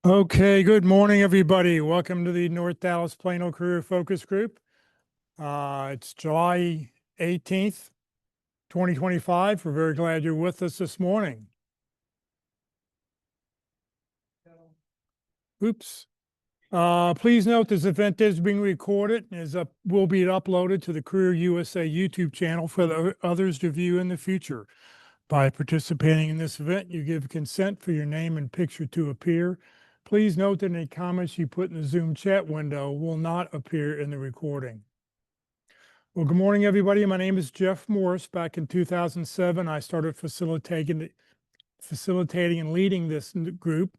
Okay, good morning, everybody. Welcome to the North Dallas Plano Career Focus Group. It's July 18th, 2025. We're very glad you're with us this morning. Oops. Please note this event is being recorded and will be uploaded to the Career USA YouTube channel for the others to view in the future. By participating in this event, you give consent for your name and picture to appear. Please note that any comments you put in the Zoom chat window will not appear in the recording. Well, good morning, everybody. My name is Jeff Morris. Back in 2007, I started facilitating and leading this group.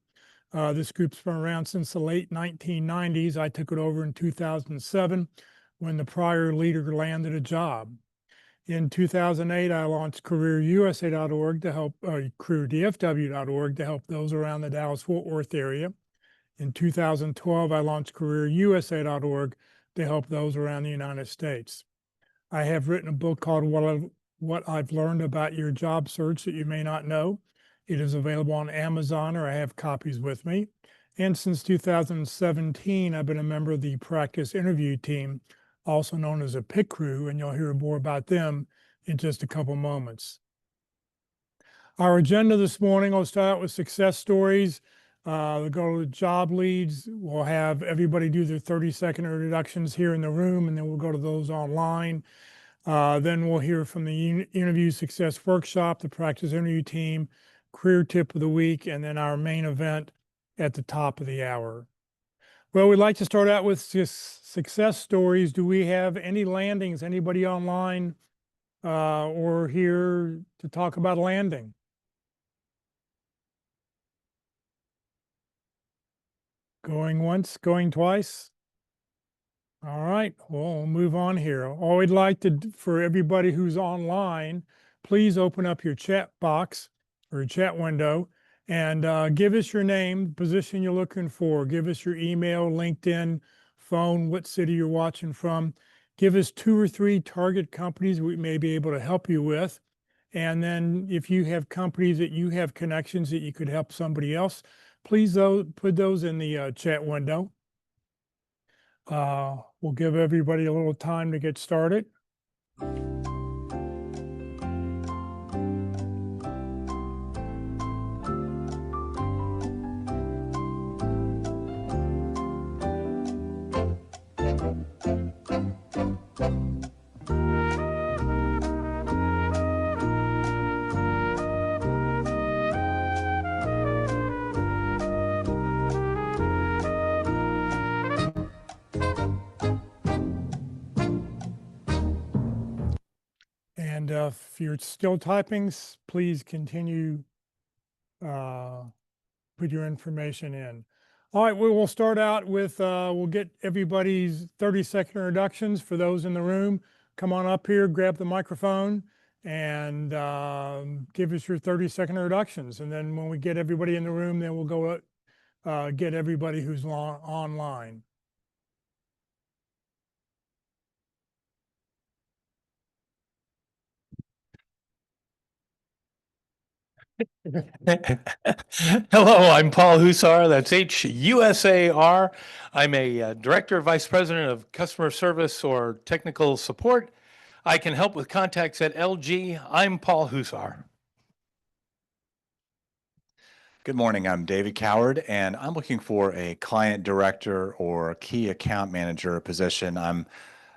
This group's been around since the late 1990s. I took it over in 2007 when the prior leader landed a job. In 2008, I launched careerusa.org to help, careerdfw.org to help those around the Dallas-Fort Worth area. In 2012, I launched careerusa.org to help those around the United States. I have written a book called What I've Learned About Your Job Search That You May Not Know. It is available on Amazon, or I have copies with me. And since 2017, I've been a member of the practice interview team, also known as a PIT crew, and you'll hear more about them in just a couple moments. Our agenda this morning, will start out with success stories. We'll go to job leads. We'll have everybody do their 30-second introductions here in the room, and then we'll go to those online. Then we'll hear from the interview success workshop, the practice interview team, career tip of the week, and then our main event at the top of the hour. Well, we'd like to start out with just success stories. Do we have any landings? Anybody online or here to talk about landing? Going once, going twice? All right, well, we'll move on here. All we'd like for everybody who's online, please open up your chat box or chat window and give us your name, position you're looking for. Give us your email, LinkedIn, phone, what city you're watching from. Give us 2 or 3 target companies we may be able to help you with. And then if you have companies that you have connections that you could help somebody else, please put those in the chat window. We'll give everybody a little time to get started. And if you're still typing, please continue, put your information in. All right, we will start out with, we'll get everybody's 30-second introductions. For those in the room, come on up here, grab the microphone, and give us your 30-second introductions. And then when we get everybody in the room, then we'll go get everybody who's online. Hello, I'm Paul Husar. That's H-U-S-A-R. I'm a Director, Vice President of Customer Service or Technical Support. I can help with contacts at LG. I'm Paul Husar. Good morning, I'm David Coward, and I'm looking for a client director or key account manager position. I'm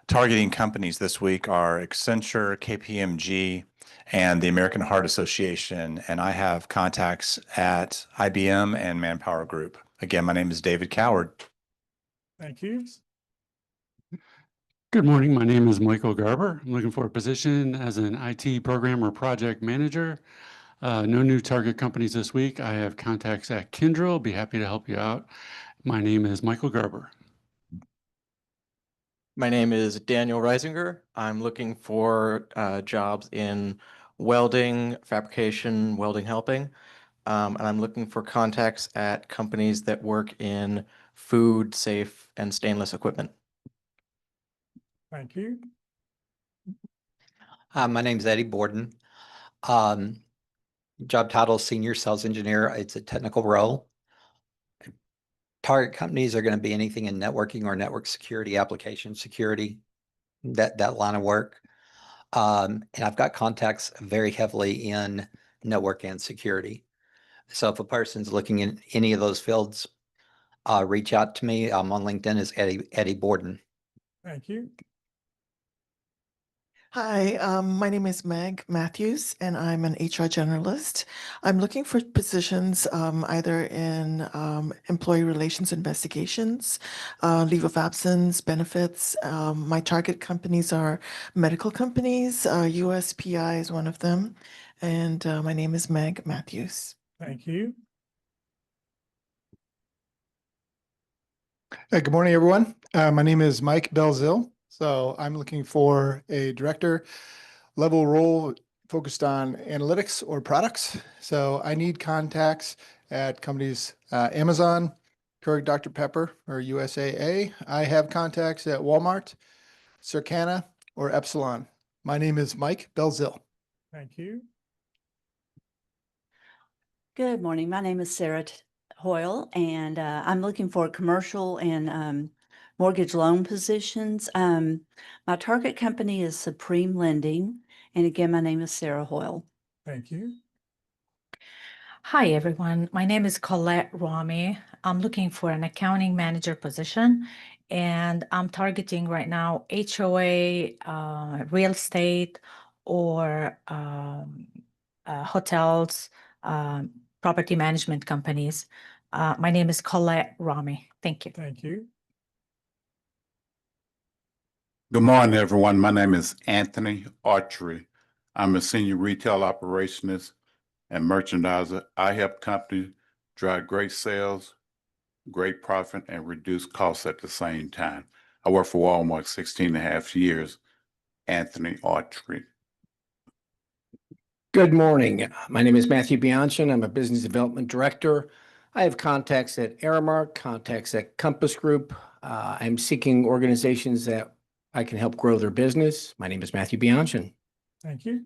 targeting companies this week are Accenture, KPMG, and the American Heart Association, and I have contacts at IBM and Manpower Group. Again, my name is David Coward. Thank you. Good morning. My name is Michael Garber. I'm looking for a position as an IT program or project manager. No new target companies this week. I have contacts at Kyndryl. Be happy to help you out. My name is Michael Garber. My name is Daniel Reisinger. I'm looking for jobs in welding, fabrication, welding helping. And I'm looking for contacts at companies that work in food, safe, and stainless equipment. Thank you. My name's Eddie Borden. Job title, Senior Sales Engineer. It's a technical role. target companies are going to be anything in networking or network security, application security, that line of work. And I've got contacts very heavily in network and security. So if a person's looking in any of those fields, reach out to me. I'm on LinkedIn as Eddie Borden. Thank you. Hi, my name is Meg Matthews, and I'm an HR generalist. I'm looking for positions either in employee relations investigations, leave of absence, benefits. My target companies are medical companies. USPI is one of them. And my name is Meg Matthews. Thank you. Good morning, everyone. My name is Mike Belzil. So I'm looking for a director level role focused on analytics or products. So I need contacts at companies Amazon, Keurig Dr. Pepper, or USAA. I have contacts at Walmart, Circana, or Epsilon. My name is Mike Belzil. Thank you. Good morning. My name is Sarah Hoyle, and I'm looking for commercial and mortgage loan positions. My target company is Supreme Lending. And again, my name is Sarah Hoyle. Thank you. Hi, everyone. My name is Colette Rami. I'm looking for an accounting manager position, and I'm targeting right now HOA, real estate, or hotels, property management companies. My name is Colette Rami. Thank you. Thank you. Good morning, everyone. My name is Anthony Archery. I'm a senior retail operationist and merchandiser. I help companies drive great sales, great profit, and reduce costs at the same time. I worked for Walmart 16 and a half years. Anthony Archery. Good morning. My name is Matthew Bianchin. I'm a business development director. I have contacts at Aramark, contacts at Compass Group. I'm seeking organizations that I can help grow their business. My name is Matthew Bianchin. Thank you.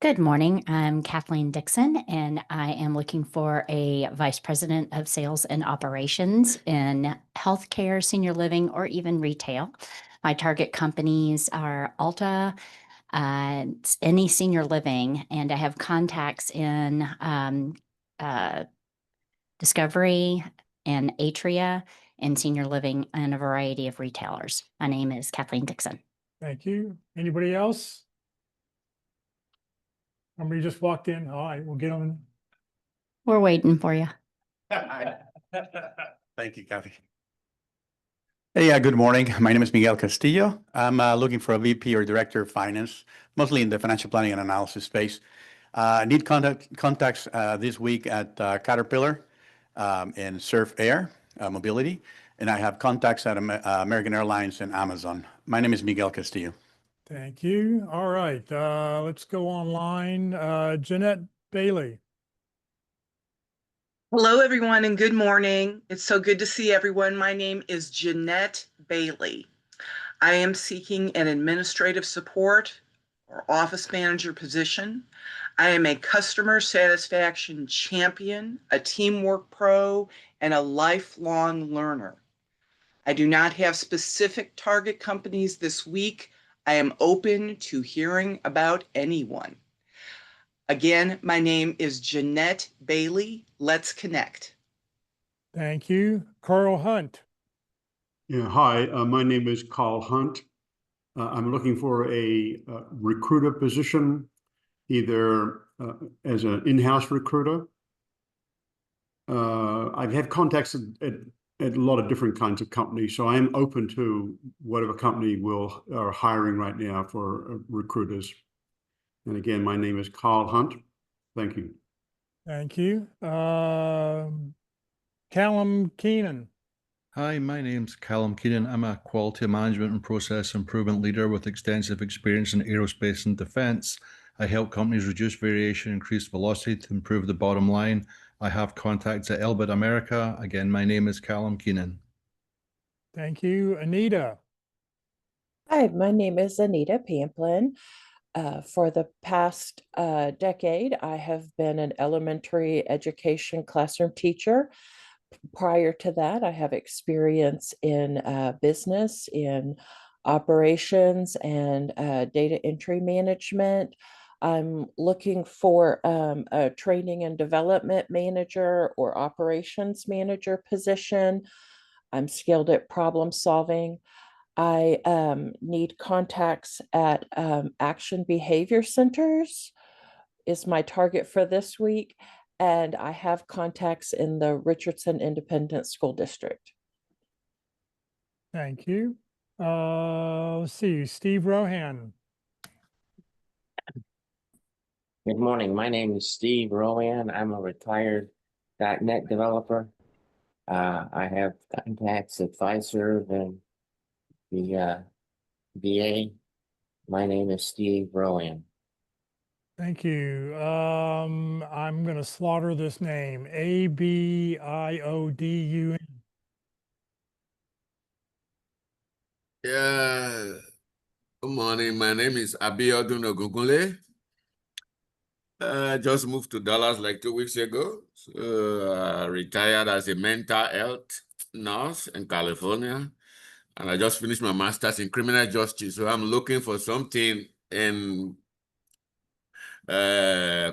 Good morning. I'm Kathleen Dixon, and I am looking for a vice president of sales and operations in healthcare, senior living, or even retail. My target companies are Alta, any senior living, and I have contacts in Discovery and Atria and senior living and a variety of retailers. My name is Kathleen Dixon. Thank you. Anybody else? Somebody just walked in. All right, we'll get them. We're waiting for you. Thank you, Kathy. Hey, good morning. My name is Miguel Castillo. I'm looking for a VP or director of finance, mostly in the financial planning and analysis space. I need contacts this week at Caterpillar and Surf Air Mobility, and I have contacts at American Airlines and Amazon. My name is Miguel Castillo. Thank you. All right, let's go online. Jeanette Bailey. Hello, everyone, and good morning. It's so good to see everyone. My name is Jeanette Bailey. I am seeking an administrative support or office manager position. I am a customer satisfaction champion, a teamwork pro, and a lifelong learner. I do not have specific target companies this week. I am open to hearing about anyone. Again, my name is Jeanette Bailey. Let's connect. Thank you. Carl Hunt. Yeah, hi, my name is Carl Hunt. I'm looking for a recruiter position, either as an in-house recruiter. I have contacts at a lot of different kinds of companies, so I am open to whatever company are hiring right now for recruiters. And again, my name is Carl Hunt. Thank you. Thank you. Callum Keenan. Hi, my name's Callum Keenan. I'm a quality management and process improvement leader with extensive experience in aerospace and defense. I help companies reduce variation, increase velocity to improve the bottom line. I have contacts at Elbit America. Again, my name is Callum Keenan. Thank you. Anita. Hi, my name is Anita Pamplin. For the past decade, I have been an elementary education classroom teacher. Prior to that, I have experience in business, in operations, and data entry management. I'm looking for a training and development manager or operations manager position. I'm skilled at problem solving. I need contacts at action behavior centers is my target for this week. And I have contacts in the Richardson Independent School District. Thank you. Let's see, Steve Rohan. Good morning. My name is Steve Rowan. I'm a retired .NET developer. I have contacts at Fiserv and the VA. My name is Steve Rowan. Thank you. I'm going to slaughter this name. Abiodun. Yeah. Good morning. My name is Abiodun Ogunkunle. I just moved to Dallas like 2 weeks ago. So I retired as a mental health nurse in California. And I just finished my master's in criminal justice. So I'm looking for something in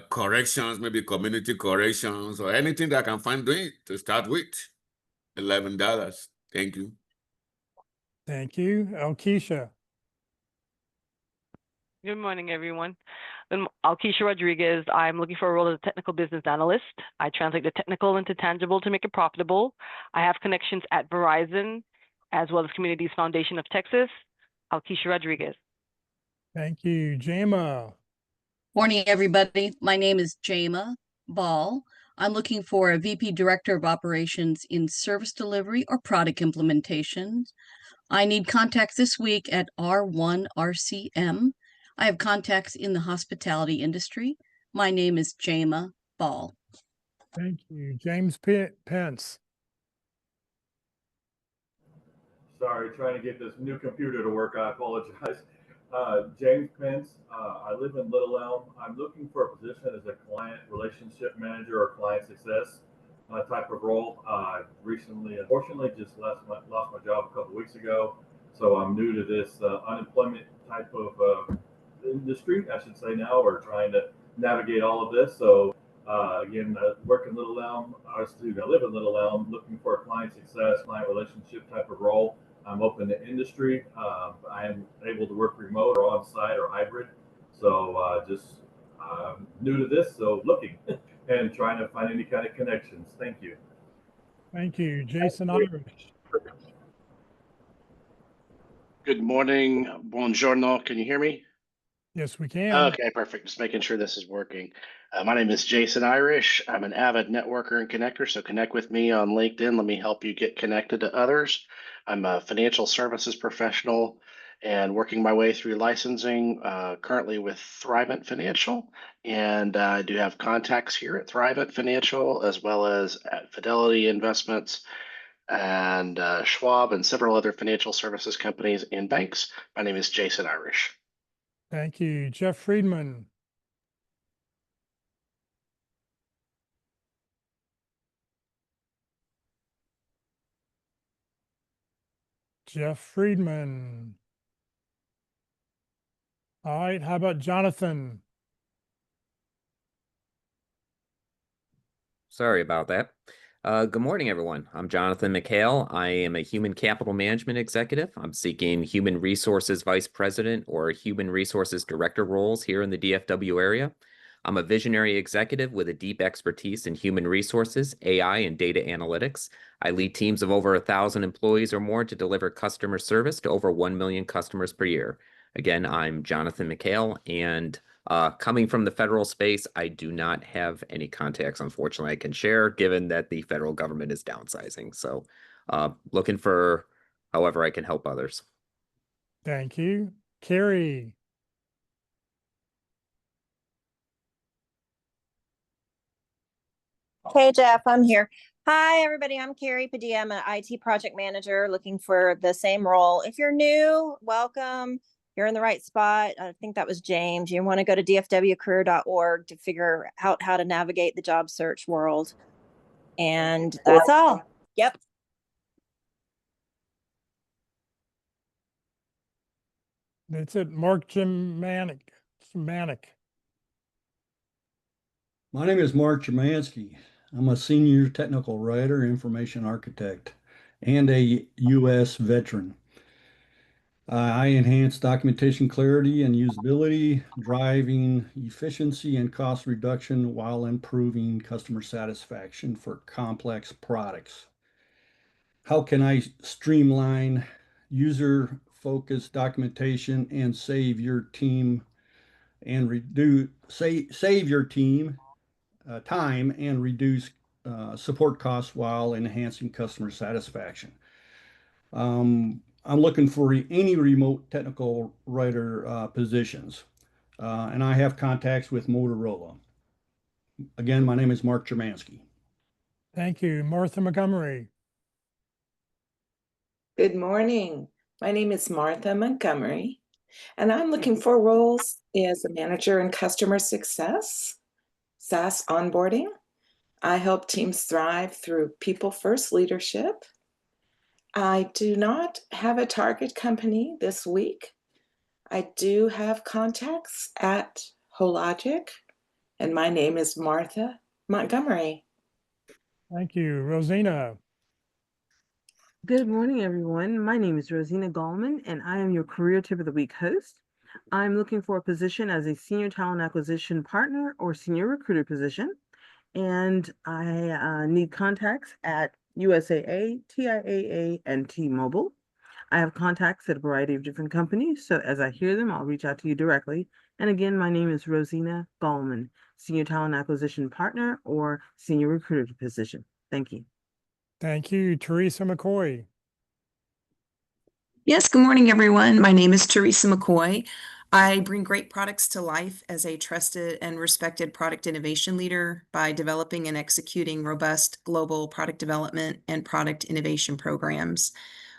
corrections, maybe community corrections, or anything that I can find doing to start with. $11. Thank you. Thank you. Alkeisha. Good morning, everyone. I'm Alkeisha Rodriguez. I'm looking for a role as a technical business analyst. I translate the technical into tangible to make it profitable. I have connections at Verizon as well as Communities Foundation of Texas. Alkeisha Rodriguez. Thank you. Jama. Morning, everybody. My name is Jama Ball. I'm looking for a VP Director of Operations in Service Delivery or Product Implementation. I need contacts this week at R1RCM. I have contacts in the hospitality industry. My name is Jama Ball. Thank you. James Pence. Sorry, trying to get this new computer to work. I apologize. James Pence. I live in Little Elm. I'm looking for a position as a client relationship manager or client success type of role. Recently, unfortunately, just lost my job a couple weeks ago. So I'm new to this unemployment type of industry, I should say now, or trying to navigate all of this. So again, work in Little Elm. I live in Little Elm, looking for a client success, client relationship type of role. I'm open to industry. I am able to work remote or on site or hybrid. So just new to this, so looking and trying to find any kind of connections. Thank you. Thank you. Jason Irish. Good morning. Buongiorno. Can you hear me? Yes, we can. Okay, perfect. Just making sure this is working. My name is Jason Irish. I'm an avid networker and connector, so connect with me on LinkedIn. Let me help you get connected to others. I'm a financial services professional and working my way through licensing, currently with Thrivent Financial. And I do have contacts here at Thrivent Financial, as well as at Fidelity Investments and Schwab and several other financial services companies and banks. My name is Jason Irish. Thank you. Jeff Friedman. Jeff Friedman. All right. How about Jonathan? Sorry about that. Good morning, everyone. I'm Jonathan McHale. I am a human capital management executive. I'm seeking human resources vice president or human resources director roles here in the DFW area. I'm a visionary executive with a deep expertise in human resources, AI, and data analytics. I lead teams of over 1,000 employees or more to deliver customer service to over 1 million customers per year. Again, I'm Jonathan McHale, and coming from the federal space, I do not have any contacts, unfortunately, I can share, given that the federal government is downsizing. So looking for however I can help others. Thank you. Carrie. Hey, Jeff, I'm here. Hi, everybody. I'm Carrie Padilla. I'm an IT project manager looking for the same role. If you're new, welcome. If you're in the right spot. I think that was James. You want to go to dfwcareer.org to figure out how to navigate the job search world. And that's all. Yep. That's it. Mark Manic. My name is Mark Jamansky. I'm a senior technical writer, information architect, and a U.S. veteran. I enhance documentation clarity and usability, driving efficiency and cost reduction while improving customer satisfaction for complex products. How can I streamline user-focused documentation and save your team time and reduce support costs while enhancing customer satisfaction? I'm looking for any remote technical writer positions, and I have contacts with Motorola. Again, my name is Mark Jermansky. Thank you. Martha Montgomery. Good morning. My name is Martha Montgomery, and I'm looking for roles as a manager in customer success, SaaS onboarding. I help teams thrive through people-first leadership. I do not have a target company this week. I do have contacts at Hologic, and my name is Martha Montgomery. Thank you. Rosina. Good morning, everyone. My name is Rosina Gallman, and I am your Career Tip of the Week host. I'm looking for a position as a Senior Talent Acquisition Partner or Senior Recruiter position, and I need contacts at USAA, TIAA, and T-Mobile. I have contacts at a variety of different companies, so as I hear them, I'll reach out to you directly. And again, my name is Rosina Gallman, Senior Talent Acquisition Partner or Senior Recruiter position. Thank you. Thank you. Teresa McCoy. Yes, good morning, everyone. My name is Teresa McCoy. I bring great products to life as a trusted and respected product innovation leader by developing and executing robust global product development and product innovation programs.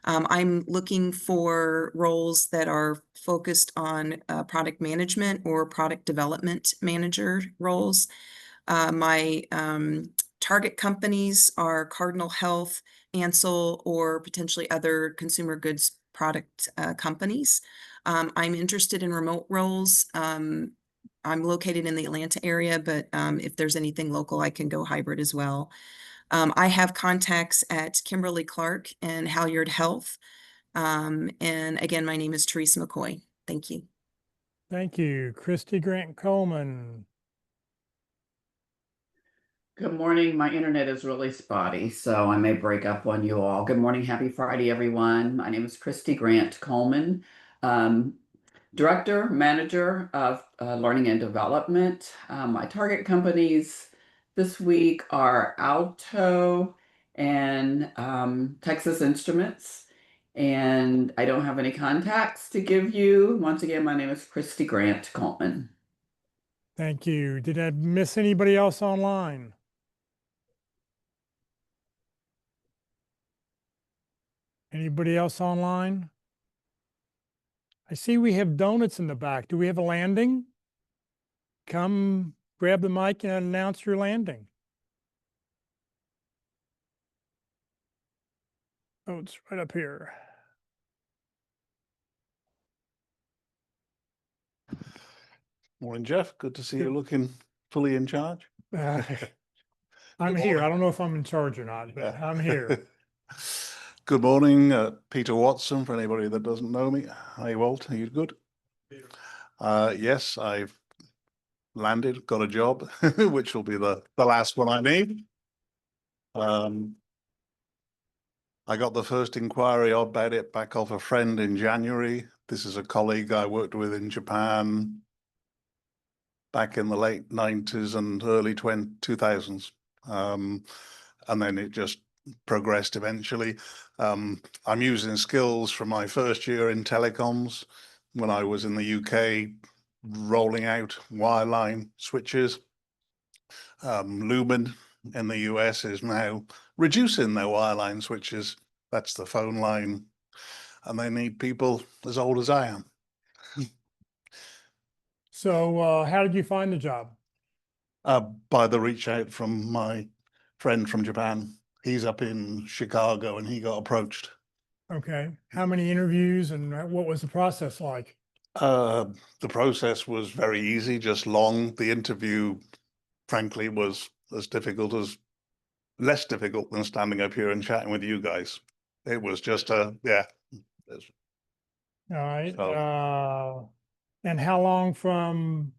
I'm looking for roles that are focused on product management or product development manager roles. My target companies are Cardinal Health, Ansel, or potentially other consumer goods product companies. I'm interested in remote roles. I'm located in the Atlanta area, but if there's anything local, I can go hybrid as well. I have contacts at Kimberly-Clark and Halyard Health. And again, my name is Teresa McCoy. Thank you. Thank you. Christy Grant Coleman. Good morning. My internet is really spotty, so I may break up on you all. Good morning. Happy Friday, everyone. My name is Christy Grant Coleman, Director, Manager of Learning and Development. My target companies this week are Alto and Texas Instruments, and I don't have any contacts to give you. Once again, my name is Christy Grant Coleman. Thank you. Did I miss anybody else online? Anybody else online? I see we have donuts in the back. Do we have a landing? Come grab the mic and announce your landing. Oh, it's right up here. Morning, Jeff. Good to see you looking fully in charge. I'm here. I don't know if I'm in charge or not, but I'm here. Good morning, Peter Watson, for anybody that doesn't know me. Hi, Walt. Are you good? Yes, I've landed, got a job, which will be the last one I need. I got the first inquiry about it back off a friend in January. This is a colleague I worked with in Japan back in the late 90s and early 2000s. And then it just progressed eventually. I'm using skills from my first year in telecoms when I was in the UK rolling out wireline switches. Lumen in the US is now reducing their wireline switches. That's the phone line. And they need people as old as I am. So how did you find the job? By the reach out from my friend from Japan. He's up in Chicago and he got approached. Okay. How many interviews and what was the process like? The process was very easy, just long. The interview, frankly, was less difficult than standing up here and chatting with you guys. It was just yeah. All right. So- And how long from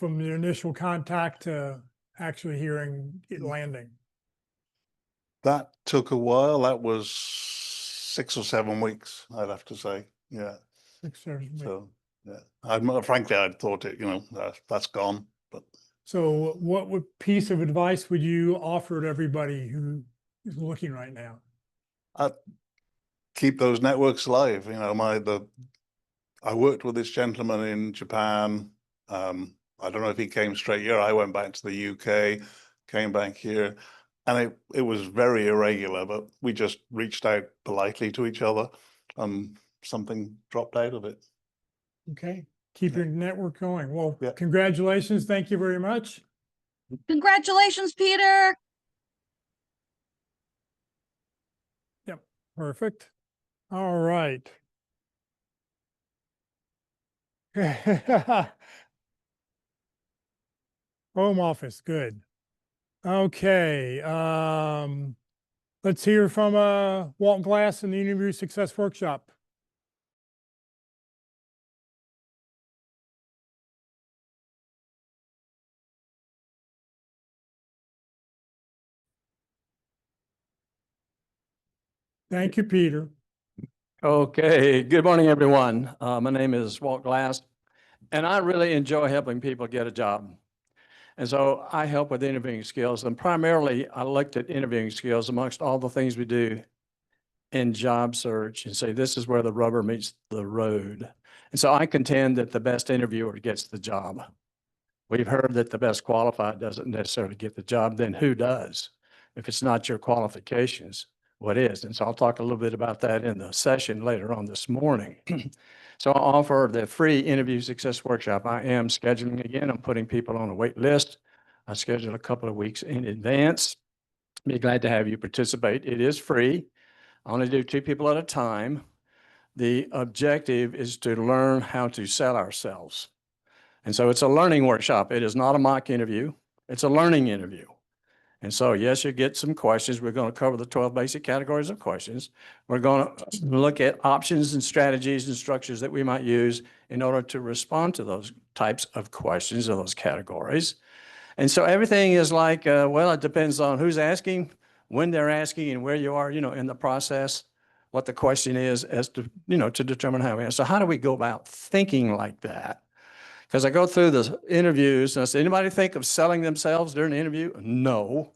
the initial contact to actually hearing it landing? That took a while. That was 6 or 7 weeks, I'd have to say. Yeah. 6 or 7 weeks. So yeah, frankly, I'd thought it, that's gone. But So what piece of advice would you offer to everybody who is looking right now? Keep those networks alive. I worked with this gentleman in Japan. I don't know if he came straight here. I went back to the UK, came back here, and it was very irregular, but we just reached out politely to each other. Something dropped out of it. Okay. Keep your network going. Well, congratulations. Thank you very much. Congratulations, Peter. Yep. Perfect. All right. Home office. Good. Okay. Let's hear from Walt Glass in the Interview Success Workshop. Thank you, Peter. Okay, good morning, everyone. My name is Walt Glass, and I really enjoy helping people get a job. And so I help with interviewing skills, and primarily I looked at interviewing skills amongst all the things we do in job search and say, this is where the rubber meets the road. And so I contend that the best interviewer gets the job. We've heard that the best qualified doesn't necessarily get the job, then who does? If it's not your qualifications, what is? And so I'll talk a little bit about that in the session later on this morning. So I offer the free interview success workshop. I am scheduling again. I'm putting people on a wait list. I schedule a couple of weeks in advance. Be glad to have you participate. It is free. I only do 2 people at a time. The objective is to learn how to sell ourselves. And so it's a learning workshop. It is not a mock interview. It's a learning interview. And so, yes, you get some questions. We're going to cover the 12 basic categories of questions. We're going to look at options and strategies and structures that we might use in order to respond to those types of questions or those categories. And so everything is like, well, it depends on who's asking, when they're asking, and where you are, in the process, what the question is as to, to determine how we answer. So how do we go about thinking like that? Because I go through the interviews and I say, anybody think of selling themselves during the interview? No,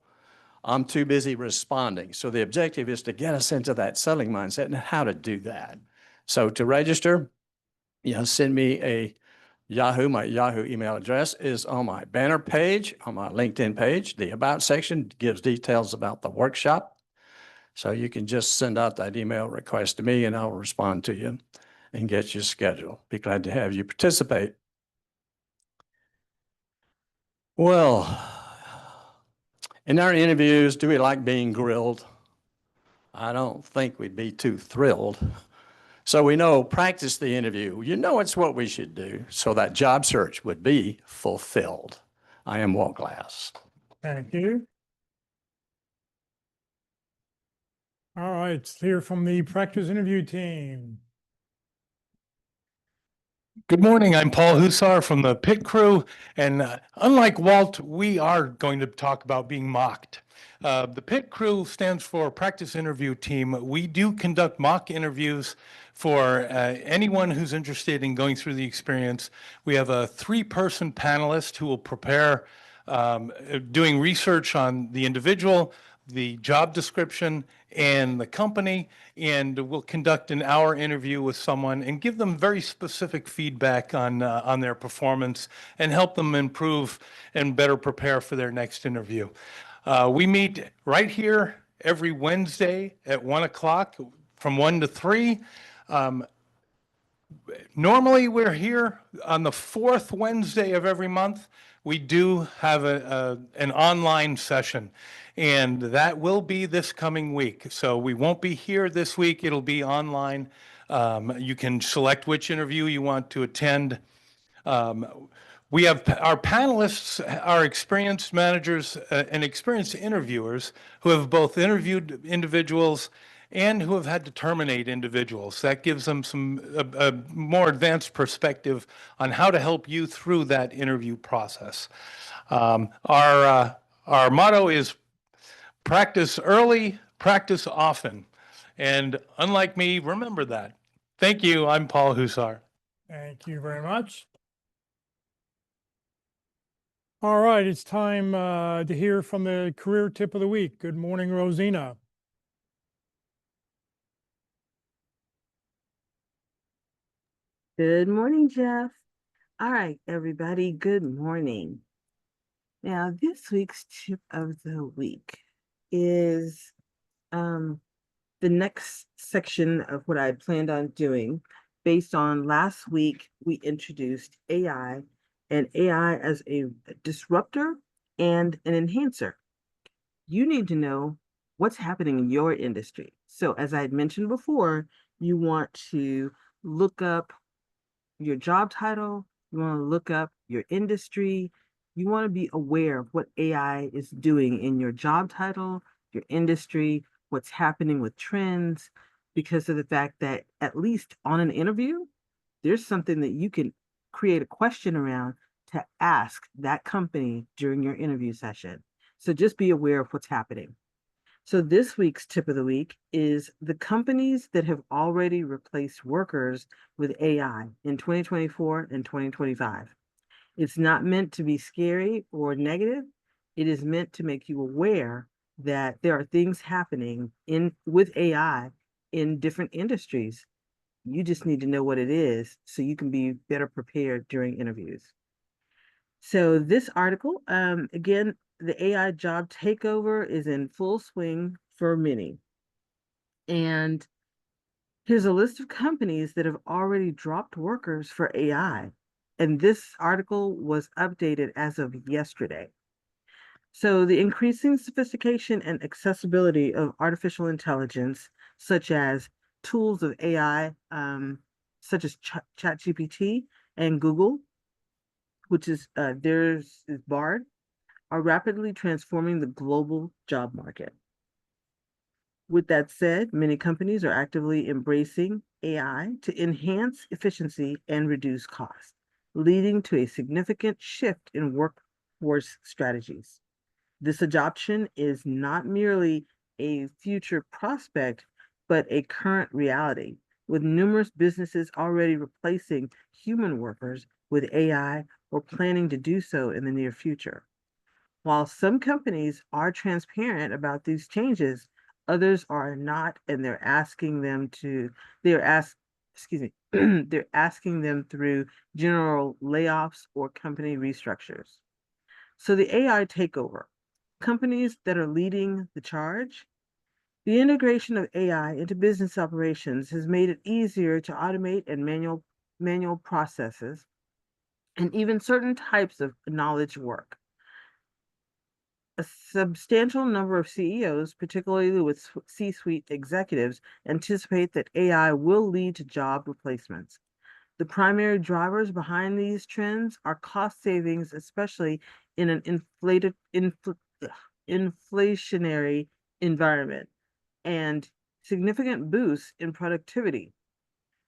I'm too busy responding. So the objective is to get us into that selling mindset and how to do that. So to register, send me a Yahoo. My Yahoo email address is on my banner page, on my LinkedIn page. The About section gives details about the workshop. So you can just send out that email request to me and I'll respond to you and get you scheduled. Be glad to have you participate. Well, in our interviews, do we like being grilled? I don't think we'd be too thrilled. So we know, practice the interview. It's what we should do so that job search would be fulfilled. I am Walt Glass. Thank you. All right, let's hear from the practice interview team. Good morning. I'm Paul Hussar from the pit crew. And unlike Walt, we are going to talk about being mocked. The pit crew stands for Practice Interview Team. We do conduct mock interviews for anyone who's interested in going through the experience. We have a 3-person panelist who will prepare doing research on the individual, the job description, and the company, and we'll conduct an hour interview with someone and give them very specific feedback on their performance and help them improve and better prepare for their next interview. We meet right here every Wednesday at 1 o'clock from 1 to 3. Normally, we're here on the fourth Wednesday of every month. We do have an online session, and that will be this coming week. So we won't be here this week. It'll be online. You can select which interview you want to attend. We have our panelists are experienced managers and experienced interviewers who have both interviewed individuals and who have had to terminate individuals. That gives them a more advanced perspective on how to help you through that interview process. Our motto is practice early, practice often. And unlike me, remember that. Thank you. I'm Paul Hussar. Thank you very much. All right, it's time to hear from the career tip of the week. Good morning, Rosina. Good morning, Jeff. All right, everybody, good morning. Now, this week's tip of the week is the next section of what I planned on doing based on last week, we introduced AI and AI as a disruptor and an enhancer. You need to know what's happening in your industry. So as I had mentioned before, you want to look up your job title, you want to look up your industry, you want to be aware of what AI is doing in your job title, your industry, what's happening with trends, because of the fact that at least on an interview, there's something that you can create a question around to ask that company during your interview session. So just be aware of what's happening. So this week's tip of the week is the companies that have already replaced workers with AI in 2024 and 2025. It's not meant to be scary or negative. It is meant to make you aware that there are things happening with AI in different industries. You just need to know what it is so you can be better prepared during interviews. So this article, again, the AI job takeover is in full swing for many. And here's a list of companies that have already dropped workers for AI. And this article was updated as of yesterday. So the increasing sophistication and accessibility of artificial intelligence, such as tools of AI, such as ChatGPT and Google, which is theirs is Bard, are rapidly transforming the global job market. With that said, many companies are actively embracing AI to enhance efficiency and reduce costs, leading to a significant shift in workforce strategies. This adoption is not merely a future prospect, but a current reality, with numerous businesses already replacing human workers with AI or planning to do so in the near future. While some companies are transparent about these changes, others are not, and they're asking them they're asking them through general layoffs or company restructures. So the AI takeover, companies that are leading the charge, the integration of AI into business operations has made it easier to automate and manual processes and even certain types of knowledge work. A substantial number of CEOs, particularly with C-suite executives, anticipate that AI will lead to job replacements. The primary drivers behind these trends are cost savings, especially in an inflationary environment, and significant boosts in productivity.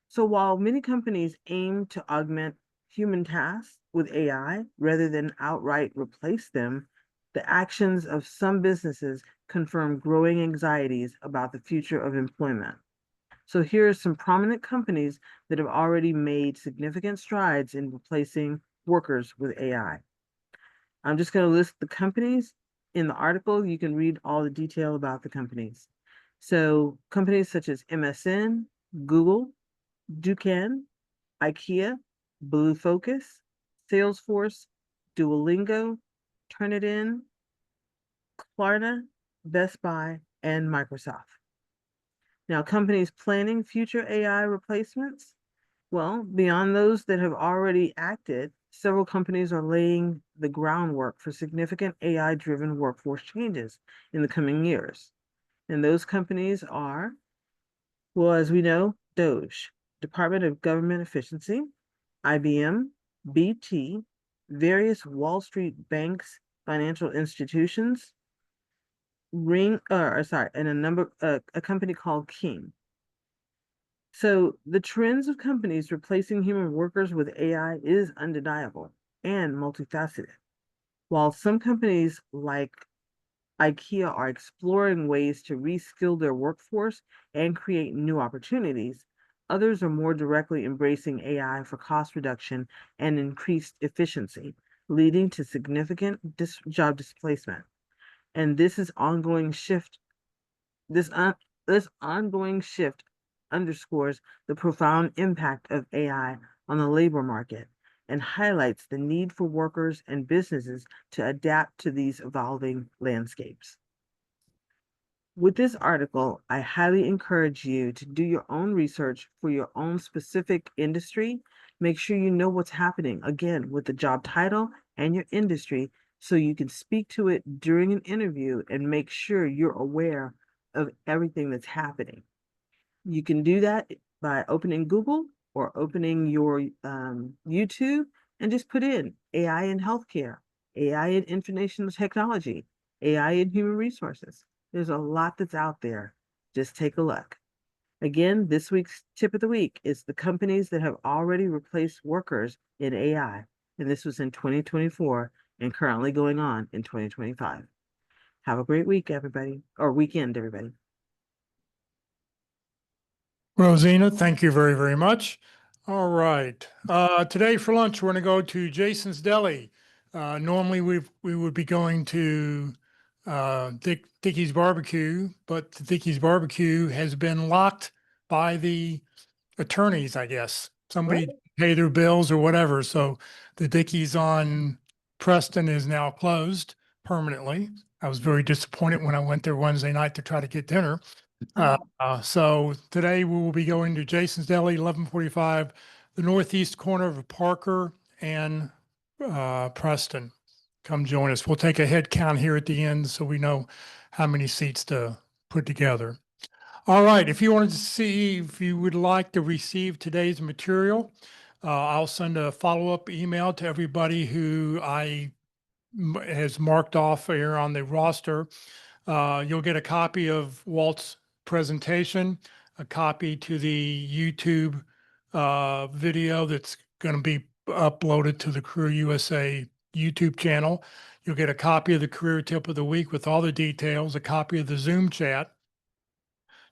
So while many companies aim to augment human tasks with AI rather than outright replace them, the actions of some businesses confirm growing anxieties about the future of employment. So here are some prominent companies that have already made significant strides in replacing workers with AI. I'm just going to list the companies in the article. You can read all the detail about the companies. So companies such as MSN, Google, Dukan, IKEA, Blue Focus, Salesforce, Duolingo, Turnitin, Klarna, Best Buy, and Microsoft. Now, companies planning future AI replacements, Well, beyond those that have already acted, several companies are laying the groundwork for significant AI-driven workforce changes in the coming years. And those companies are, well, as we know, DOGE, Department of Government Efficiency, IBM, BT, various Wall Street banks, financial institutions, a company called King. So the trends of companies replacing human workers with AI is undeniable and multifaceted. While some companies like IKEA are exploring ways to reskill their workforce and create new opportunities, others are more directly embracing AI for cost reduction and increased efficiency, leading to significant job displacement. And this ongoing shift underscores the profound impact of AI on the labor market and highlights the need for workers and businesses to adapt to these evolving landscapes. With this article, I highly encourage you to do your own research for your own specific industry. Make sure you know what's happening, again, with the job title and your industry, so you can speak to it during an interview and make sure you're aware of everything that's happening. You can do that by opening Google or opening your YouTube and just put in AI in healthcare, AI in information technology, AI in human resources. There's a lot that's out there. Just take a look. Again, this week's tip of the week is the companies that have already replaced workers in AI. And this was in 2024 and currently going on in 2025. Have a great week, everybody, or weekend, everybody. Rosina, thank you very, very much. All right. Today for lunch, we're going to go to Jason's Deli. Normally we would be going to Dickie's Barbecue, but the Dickie's Barbecue has been locked by the attorneys, I guess. Somebody pay their bills or whatever. So the Dickie's on Preston is now closed permanently. I was very disappointed when I went there Wednesday night to try to get dinner. So today we will be going to Jason's Deli, 1145, the northeast corner of Parker and Preston. Come join us. We'll take a head count here at the end so we know how many seats to put together. All right. If you wanted to see if you would like to receive today's material, I'll send a follow-up email to everybody who has marked off here on the roster. You'll get a copy of Walt's presentation, a copy to the YouTube video that's going to be uploaded to the Career USA YouTube channel. You'll get a copy of the Career Tip of the Week with all the details, a copy of the Zoom chat.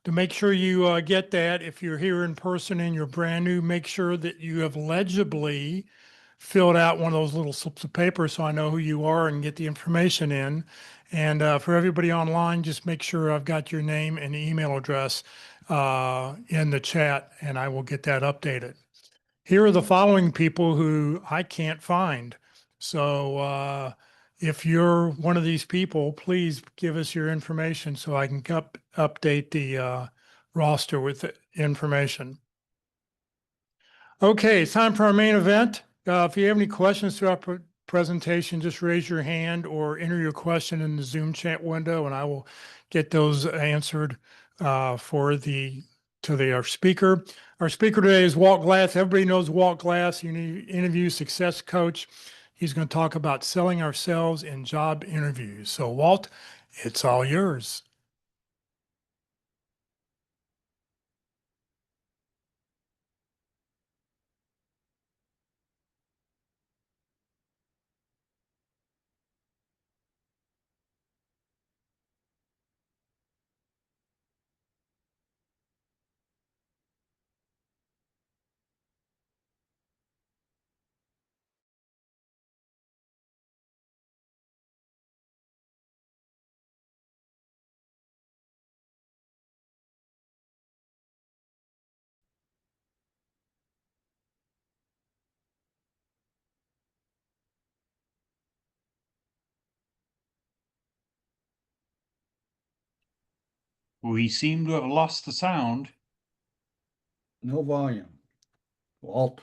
To make sure you get that, if you're here in person and you're brand new, make sure that you have legibly filled out one of those little slips of paper so I know who you are and get the information in. And for everybody online, just make sure I've got your name and email address in the chat, and I will get that updated. Here are the following people who I can't find. So if you're one of these people, please give us your information so I can update the roster with the information. Okay, it's time for our main event. If you have any questions throughout the presentation, just raise your hand or enter your question in the Zoom chat window, and I will get those answered our speaker. Our speaker today is Walt Glass. Everybody knows Walt Glass, interview success coach. He's going to talk about selling ourselves in job interviews. So Walt, it's all yours. We seem to have lost the sound. No volume. Walt.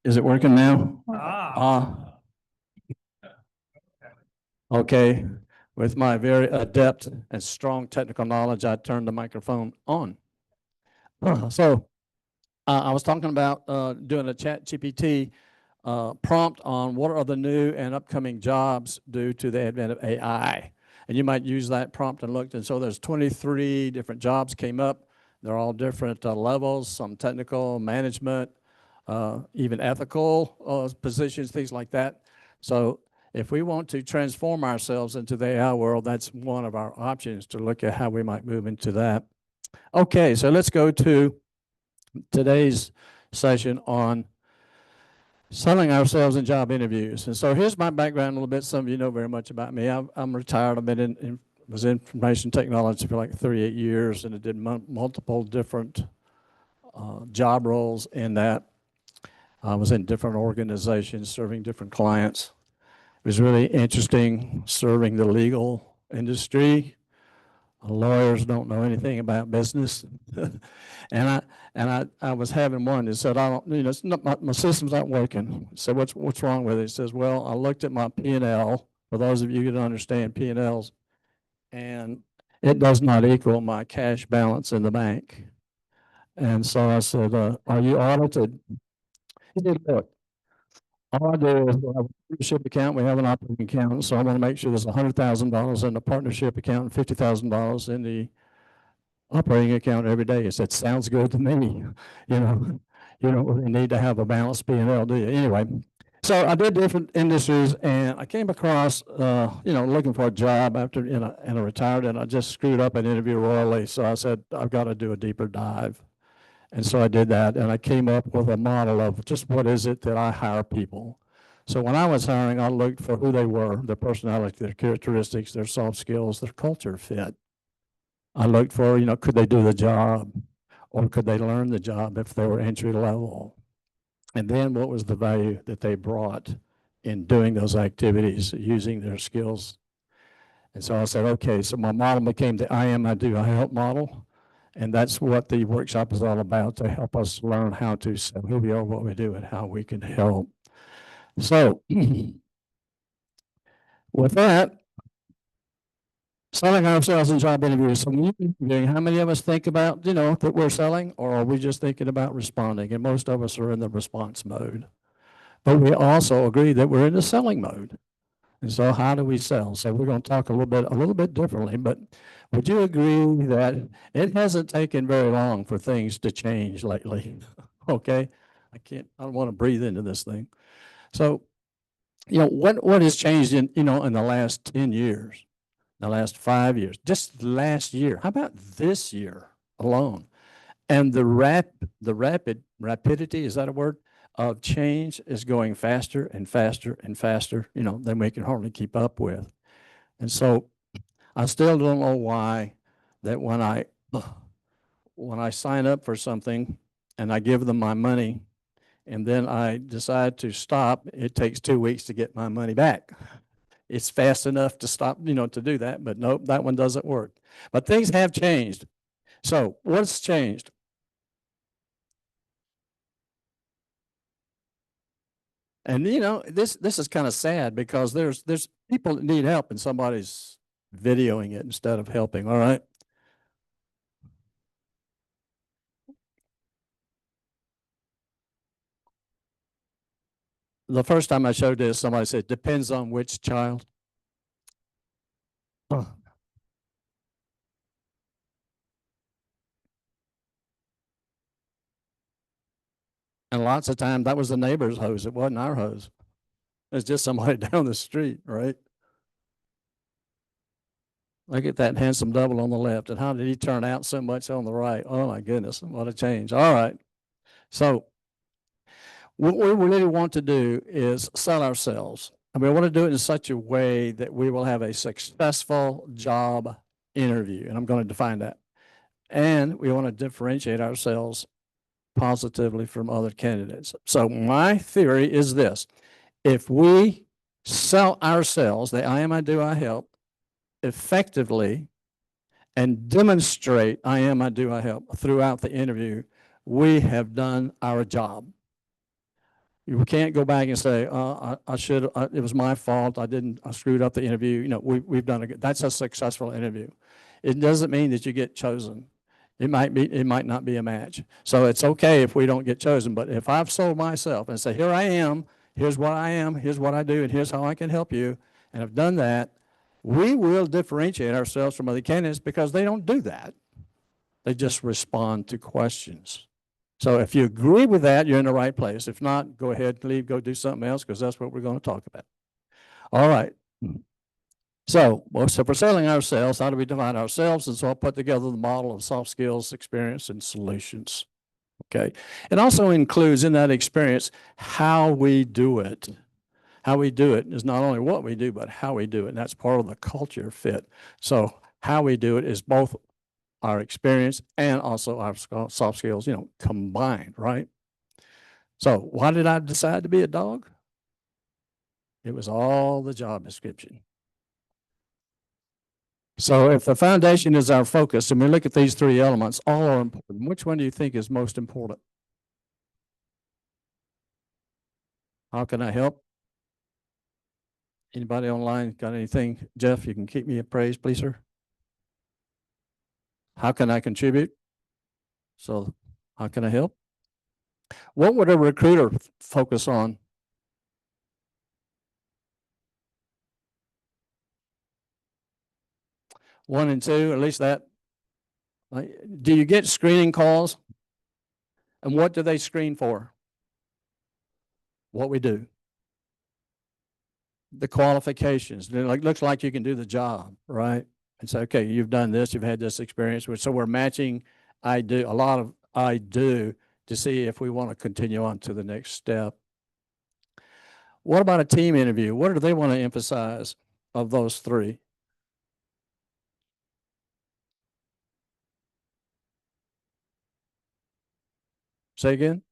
Is it working now? Okay. With my very adept and strong technical knowledge, I turned the microphone on. So I was talking about doing a chat GPT prompt on what are the new and upcoming jobs due to the advent of AI. And you might use that prompt and look. And so there's 23 different jobs came up. They're all different levels, some technical, management, even ethical positions, things like that. So if we want to transform ourselves into the AI world, that's one of our options to look at how we might move into that. Okay, so let's go to today's session on selling ourselves in job interviews. And so here's my background a little bit. Some of you know very much about me. I'm retired. I've been was in information technology for like 38 years, and I did multiple different job roles in that. I was in different organizations serving different clients. It was really interesting serving the legal industry. Lawyers don't know anything about business. and I was having one that said, I don't, you know, it's not, my system's not working. So what's wrong with it? He says, well, I looked at my P&L, for those of you who don't understand P&Ls, and it does not equal my cash balance in the bank. And so I said, are you audited? He said, look, all I do is we have a partnership account, we have an operating account, so I want to make sure there's $100,000 in the partnership account and $50,000 in the operating account every day. He said, sounds good to me. You know, you don't really need to have a balanced P&L, do you? Anyway, so I did different industries, and I came across, you know, looking for a job after, and I retired, and I just screwed up an interview royally. So I said, I've got to do a deeper dive. And so I did that, and I came up with a model of just what is it that I hire people. So when I was hiring, I looked for who they were, their personality, their characteristics, their soft skills, their culture fit. I looked for, you know, could they do the job, or could they learn the job if they were entry level? And then what was the value that they brought in doing those activities, using their skills? And so I said, okay, so my model became the I am, I do, I help model. And that's what the workshop is all about, to help us learn how to say who we are, what we do, and how we can help. So with that, selling ourselves in job interviews. So how many of us think about, you know, that we're selling, or are we just thinking about responding? And most of us are in the response mode. But we also agree that we're in the selling mode. And so how do we sell? So we're going to talk a little bit differently, but would you agree that it hasn't taken very long for things to change lately? Okay. I don't want to breathe into this thing. So, you know, what has changed in, you know, in the last 10 years, the last 5 years, just last year? How about this year alone? And the rapidity, is that a word, of change is going faster and faster and faster, you know, than we can hardly keep up with. And so I still don't know why that when I sign up for something and I give them my money and then I decide to stop, it takes 2 weeks to get my money back. It's fast enough to stop, you know, to do that, but nope, that one doesn't work. But things have changed. So what's changed? And you know, this is kind of sad because there's people that need help and somebody's videoing it instead of helping. All right. The first time I showed this, somebody said, depends on which child. Huh. And lots of times that was the neighbor's hose. It wasn't our hose. It's just somebody down the street, right? Look at that handsome double on the left. And how did he turn out so much on the right? Oh my goodness, what a change. All right. So what we really want to do is sell ourselves. And we want to do it in such a way that we will have a successful job interview. And I'm going to define that. And we want to differentiate ourselves positively from other candidates. So my theory is this: if we sell ourselves, the I am, I do, I help, effectively, and demonstrate I am, I do, I help throughout the interview, we have done our job. You can't go back and say, I should, it was my fault. I screwed up the interview. You know, we've done that's a successful interview. It doesn't mean that you get chosen. It might not be a match. So it's okay if we don't get chosen. But if I've sold myself and say, here I am, here's what I am, here's what I do, and here's how I can help you, and I've done that, we will differentiate ourselves from other candidates because they don't do that. They just respond to questions. So if you agree with that, you're in the right place. If not, go ahead, leave, go do something else, because that's what we're going to talk about. All right. So for selling ourselves, how do we define ourselves? And so I'll put together the model of soft skills, experience, and solutions. Okay. It also includes in that experience how we do it. How we do it is not only what we do, but how we do it. And that's part of the culture fit. So how we do it is both our experience and also our soft skills, combined, right? So why did I decide to be a dog? It was all the job description. So if the foundation is our focus, and we look at these three elements, all are important. Which one do you think is most important? How can I help? Anybody online got anything? Jeff, you can keep me appraised, please, sir. How can I contribute? So how can I help? What would a recruiter focus on? One and two, at least that. Do you get screening calls? And what do they screen for? What we do. The qualifications. It looks like you can do the job, right? And say, okay, you've done this, you've had this experience. So we're matching a lot of I do to see if we want to continue on to the next step. What about a team interview? What do they want to emphasize of those three? Say again?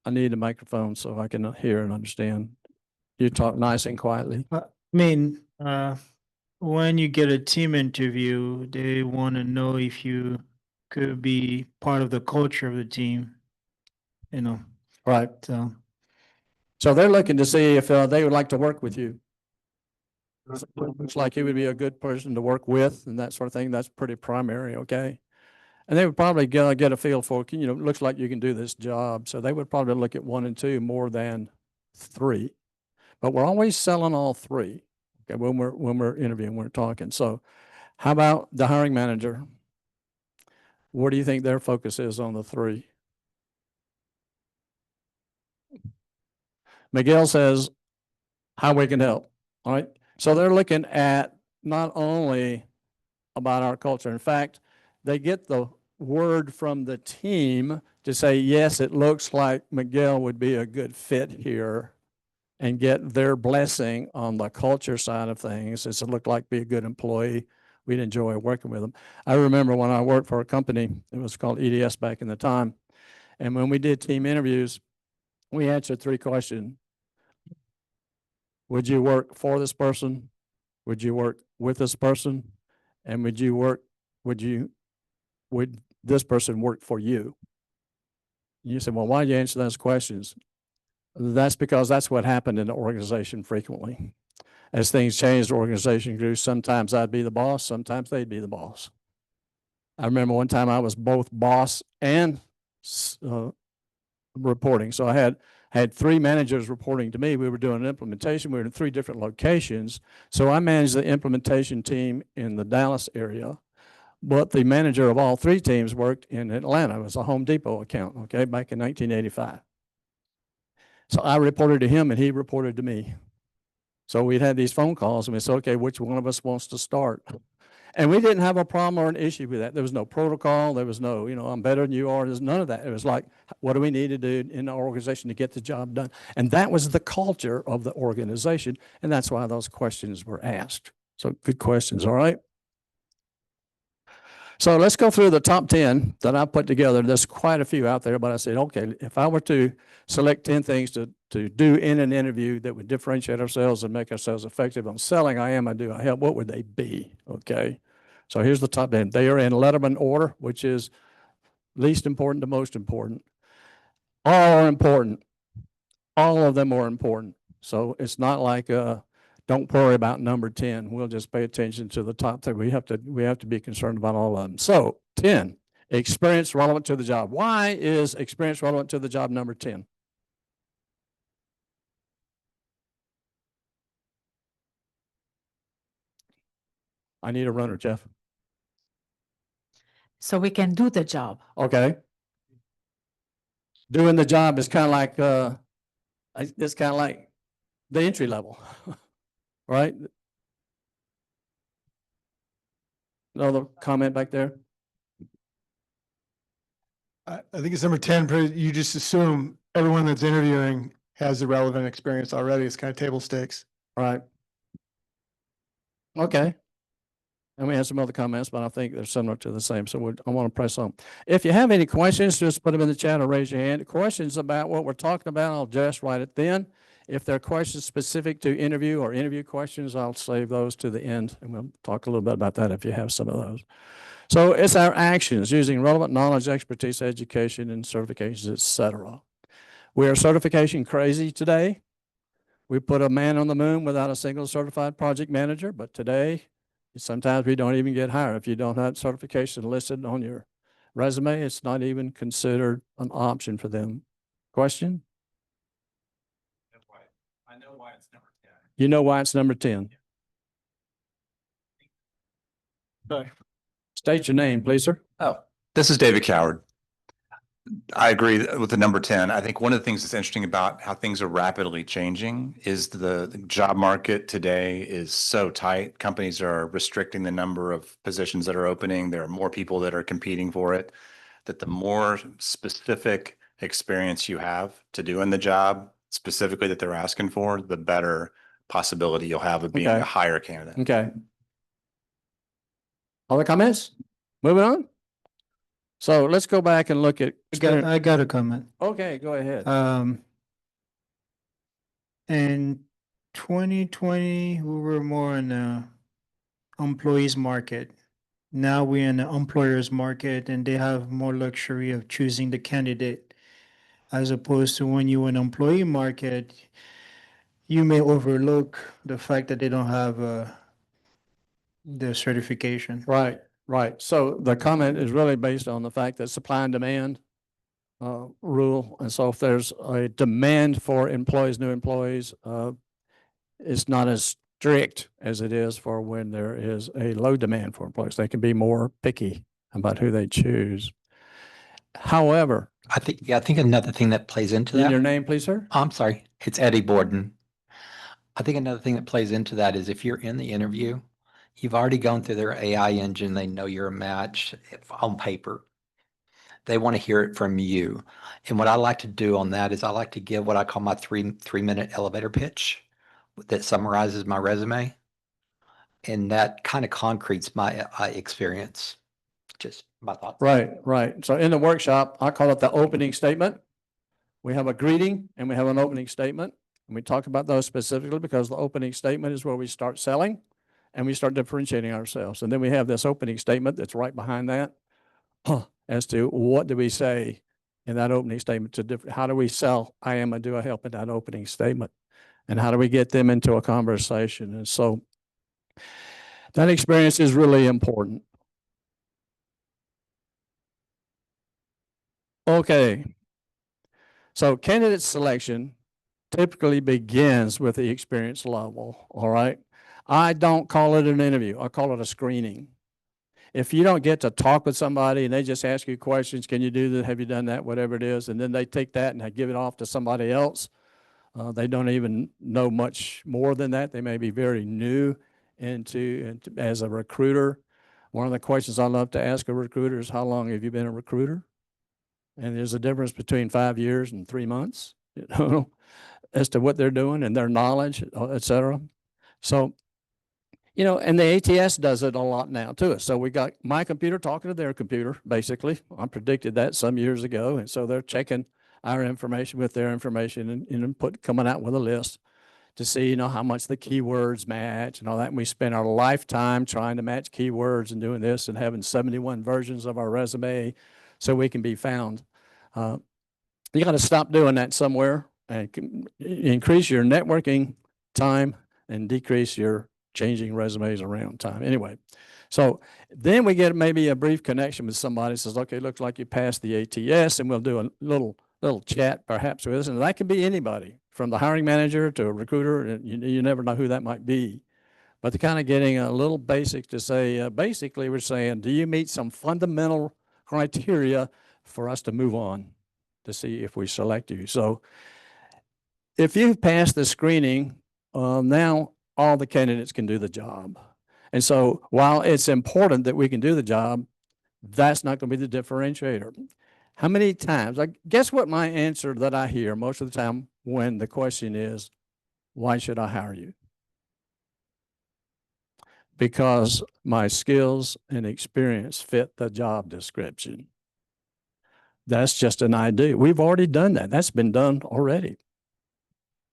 I need a microphone so I can hear and understand. You talk nice and quietly. When you get a team interview, they want to know if you could be part of the culture of the team, Right. So they're looking to see if they would like to work with you. Looks like you would be a good person to work with and that sort of thing. That's pretty primary, okay? And they would probably get a feel for, looks like you can do this job. So they would probably look at 1 and 2 more than 3. But we're always selling all 3, okay, when we're interviewing, we're talking. So how about the hiring manager? What do you think their focus is on the 3? Miguel says how we can help. All right. So they're looking at not only about our culture. In fact, they get the word from the team to say, yes, it looks like Miguel would be a good fit here, and get their blessing on the culture side of things. It looked like be a good employee. We'd enjoy working with them. I remember when I worked for a company, it was called EDS back in the time. And when we did team interviews, we answered 3 questions. Would you work for this person? Would you work with this person? And would this person work for you? And you said, well, why did you answer those questions? That's because that's what happened in the organization frequently. As things changed, the organization grew. Sometimes I'd be the boss, sometimes they'd be the boss. I remember one time I was both boss and reporting. So I had 3 managers reporting to me. We were doing an implementation. We were in 3 different locations. So I managed the implementation team in the Dallas area, but the manager of all 3 teams worked in Atlanta. It was a Home Depot account, okay, back in 1985. So I reported to him and he reported to me. So we'd had these phone calls and we said, okay, which one of us wants to start? And we didn't have a problem or an issue with that. There was no protocol. There was no, I'm better than you are. There's none of that. It was like, what do we need to do in the organization to get the job done? And that was the culture of the organization. And that's why those questions were asked. So good questions. All right. So let's go through the top 10 that I put together. There's quite a few out there, but I said, okay, if I were to select 10 things to do in an interview that would differentiate ourselves and make ourselves effective on selling, I do, I help, what would they be? Okay. So here's the top 10. They are in Letterman order, which is least important to most important. All are important. All of them are important. So it's not like, don't worry about number 10. We'll just pay attention to the top 10. We have to be concerned about all of them. So 10, experience relevant to the job. Why is experience relevant to the job number 10? I need a runner, Jeff. So we can do the job. Okay. Doing the job is kind of like, it's kind of like the entry level, right? Another comment back there? I think it's number 10, but you just assume everyone that's interviewing has the relevant experience already. It's kind of table stakes. Right. Okay. And we have some other comments, but I think they're similar to the same. So I want to press on. If you have any questions, just put them in the chat or raise your hand. Questions about what we're talking about, I'll just write it then. If there are questions specific to interview or interview questions, I'll save those to the end. And we'll talk a little bit about that if you have some of those. So it's our actions using relevant knowledge, expertise, education, and certifications, etc. We are certification crazy today. We put a man on the moon without a single certified project manager, but today, sometimes we don't even get hired. If you don't have certification listed on your resume, it's not even considered an option for them. Question? I know why it's number 10. You know why it's number 10? Okay. State your name, please, sir. Oh, this is David Coward. I agree with the number 10. I think one of the things that's interesting about how things are rapidly changing is the job market today is so tight. Companies are restricting the number of positions that are opening. There are more people that are competing for it. That the more specific experience you have to doing the job, specifically that they're asking for, the better possibility you'll have of being Okay. a higher candidate. Okay. Other comments? Moving on. So let's go back and look at. I got a comment. Okay, go ahead. In 2020, we were more in the employees market. Now we're in the employers market, and they have more luxury of choosing the candidate, as opposed to when you're in employee market, you may overlook the fact that they don't have the certification. Right, right. So the comment is really based on the fact that supply and demand rule. And so if there's a demand for employees, new employees, it's not as strict as it is for when there is a low demand for employees. They can be more picky about who they choose. However, I think another thing that plays into in that. your name, please, sir? I'm sorry, it's Eddie Borden. I think another thing that plays into that is if you're in the interview, you've already gone through their AI engine. They know you're a match on paper. They want to hear it from you. And what I like to do on that is I like to give what I call my three-minute elevator pitch that summarizes my resume. And that kind of concretes my experience. Just my thoughts. Right, right. So in the workshop, I call it the opening statement. We have a greeting and we have an opening statement. And we talk about those specifically because the opening statement is where we start selling and we start differentiating ourselves. And then we have this opening statement that's right behind that as to what do we say in that opening statement to different, how do we sell do I help in that opening statement? And how do we get them into a conversation? And so that experience is really important. Okay. So candidate selection typically begins with the experience level, all right? I don't call it an interview. I call it a screening. If you don't get to talk with somebody and they just ask you questions, can you do that? Have you done that? Whatever it is. And then they take that and they give it off to somebody else. They don't even know much more than that. They may be very new into as a recruiter. One of the questions I love to ask a recruiter is, how long have you been a recruiter? And there's a difference between 5 years and 3 months, you know, as to what they're doing and their knowledge, et cetera. So You know, and the ATS does it a lot now too. So we got my computer talking to their computer, basically. I predicted that some years ago. And so they're checking our information with their information and coming out with a list to see, you know, how much the keywords match and all that. And we spend our lifetime trying to match keywords and doing this and having 71 versions of our resume so we can be found. You got to stop doing that somewhere and increase your networking time and decrease your changing resumes around time. Anyway, so then we get maybe a brief connection with somebody says, okay, looks like you passed the ATS, and we'll do a little chat perhaps with us. And that can be anybody from the hiring manager to a recruiter. And you never know who that might be. But they're kind of getting a little basic to say, basically we're saying, do you meet some fundamental criteria for us to move on to see if we select you? So if you've passed the screening, now all the candidates can do the job. And so while it's important that we can do the job, that's not going to be the differentiator. How many times, guess what my answer that I hear most of the time when the question is, why should I hire you? Because my skills and experience fit the job description. That's just an idea. We've already done that. That's been done already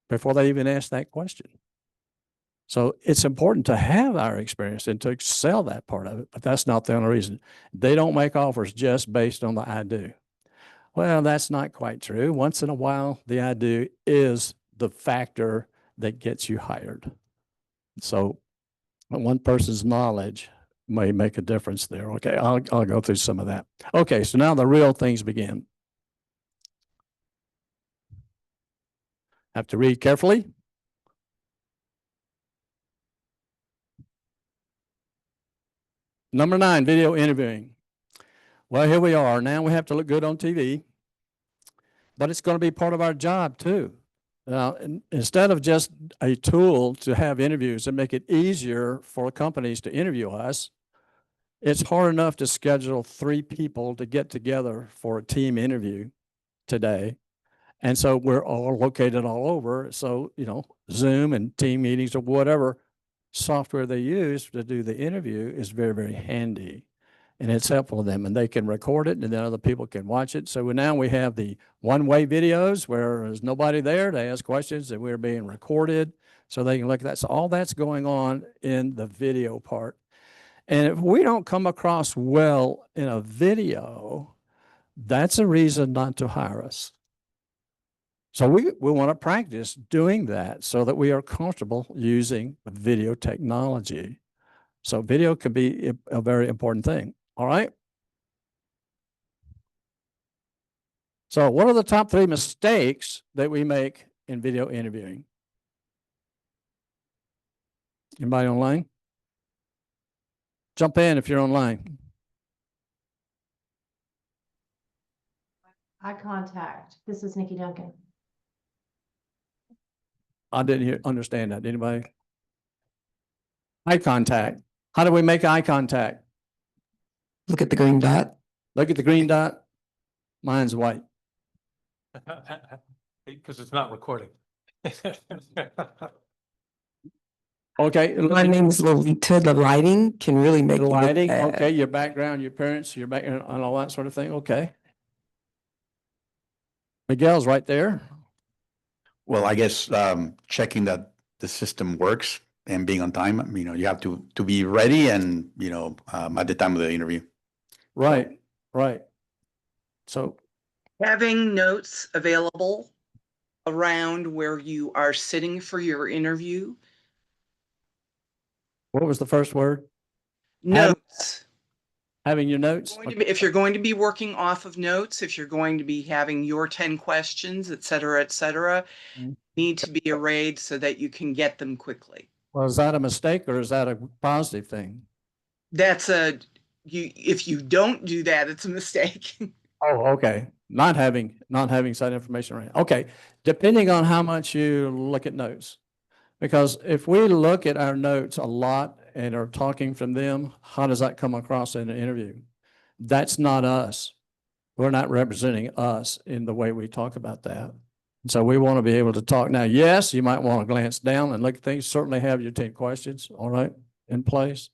before they even ask that question. So it's important to have our experience and to excel that part of it, but that's not the only reason. They don't make offers just based on the I do. Well, that's not quite true. Once in a while, the I do is the factor that gets you hired. So one person's knowledge may make a difference there. Okay, I'll go through some of that. Okay, so now the real things begin. Have to read carefully. Number 9, video interviewing. Well, here we are. Now we have to look good on TV, but it's going to be part of our job too. Now, instead of just a tool to have interviews and make it easier for companies to interview us, it's hard enough to schedule 3 people to get together for a team interview today. And so we're all located all over. So, you know, Zoom and team meetings or whatever software they use to do the interview is very, very handy. And it's helpful to them, and they can record it and then other people can watch it. So now we have the one-way videos where there's nobody there to ask questions and we're being recorded so they can look at that. So all that's going on in the video part. And if we don't come across well in a video, that's a reason not to hire us. So we want to practice doing that so that we are comfortable using video technology. So video can be a very important thing. All right. So what are the top 3 mistakes that we make in video interviewing? Anybody online? Jump in if you're online. Eye contact. This is Nikki Duncan. I didn't understand that. Anybody? Eye contact. How do we make eye contact? Look at the green dot. Look at the green dot. Mine's white. Because it's not recording. Okay. My name is Lolita. The lighting can really make the lighting. You look bad. Okay. Your background, your parents, your background, and all that sort of thing. Okay. Miguel's right there. Well, I guess checking that the system works and being on time, you know, you have to be ready and, you know, at the time of the interview. Right, right. So having notes available around where you are sitting for your interview. What was the first word? Notes. Having your notes? If you're going to be working off of notes, if you're going to be having your 10 questions, et cetera, need to be arrayed so that you can get them quickly. Well, is that a mistake or is that a positive thing? That's if you don't do that, it's a mistake. Oh, okay. Not having that information around. Okay. Depending on how much you look at notes. Because if we look at our notes a lot and are talking from them, how does that come across in an interview? That's not us. We're not representing us in the way we talk about that. So we want to be able to talk. Now, yes, you might want to glance down and look at things. Certainly have your 10 questions. All right. in place.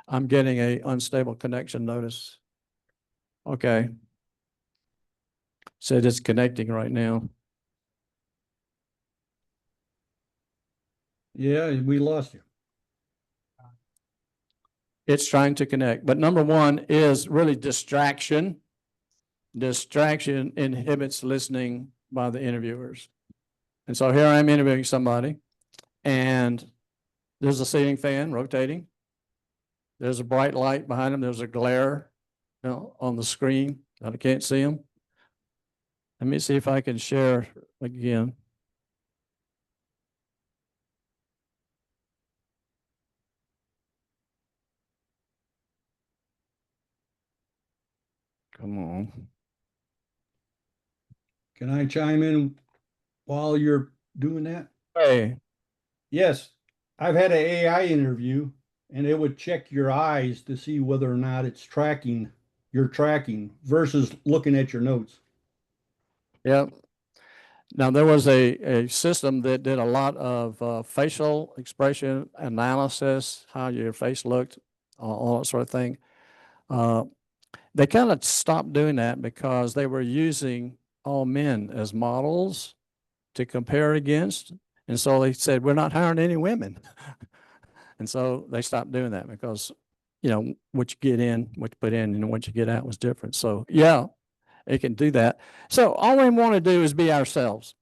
I'm getting a unstable connection notice. Okay. Said it's connecting right now. Yeah, we lost you. It's trying to connect. But number one is really distraction. Distraction inhibits listening by the interviewers. And so here I'm interviewing somebody, and there's a ceiling fan rotating. There's a bright light behind them. There's a glare, on the screen that I can't see them. Let me see if I can share again. Come on. Can I chime in while you're doing that? Hey. Yes, I've had an AI interview and it would check your eyes to see whether or not it's tracking, you're tracking versus looking at your notes. Yep. Now, there was a system that did a lot of facial expression analysis, how your face looked, all that sort of thing. They kind of stopped doing that because they were using all men as models to compare against. And so they said, we're not hiring any women. And so they stopped doing that because, what you get in, what you put in, and what you get out was different. So yeah, it can do that. So all we want to do is be ourselves.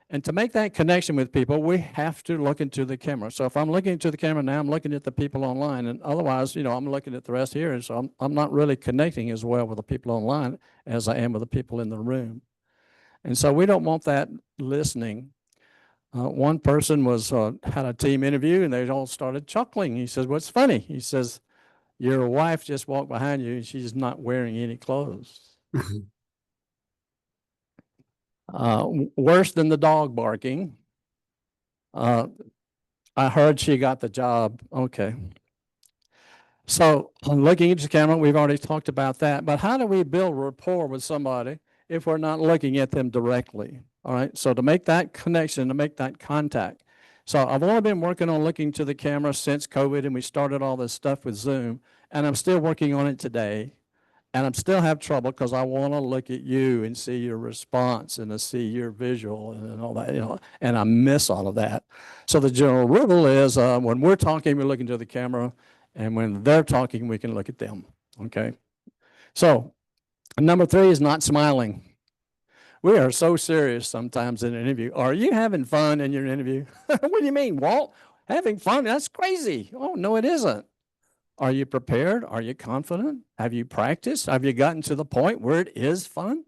And to make that connection with people, we have to look into the camera. So if I'm looking into the camera now, I'm looking at the people online, and otherwise, I'm looking at the rest here. And so I'm not really connecting as well with the people online as I am with the people in the room. And so we don't want that listening. One person had a team interview, and they all started chuckling. He says, "What's funny?" He says, "Your wife just walked behind you, and she's not wearing any clothes." Worse than the dog barking. I heard she got the job. Okay. So looking at the camera, we've already talked about that. But how do we build rapport with somebody if we're not looking at them directly? All right. So to make that connection, to make that contact. So I've only been working on looking to the camera since COVID, and we started all this stuff with Zoom, and I'm still working on it today. And I'm still have trouble because I want to look at you and see your response and to see your visual and all that, and I miss all of that. So the general rule is when we're talking, we're looking to the camera, and when they're talking, we can look at them. Okay. So number 3 is not smiling. We are so serious sometimes in an interview. Are you having fun in your interview? What do you mean, Walt? Having fun? That's crazy. Oh, no, it isn't. Are you prepared? Are you confident? Have you practiced? Have you gotten to the point where it is fun?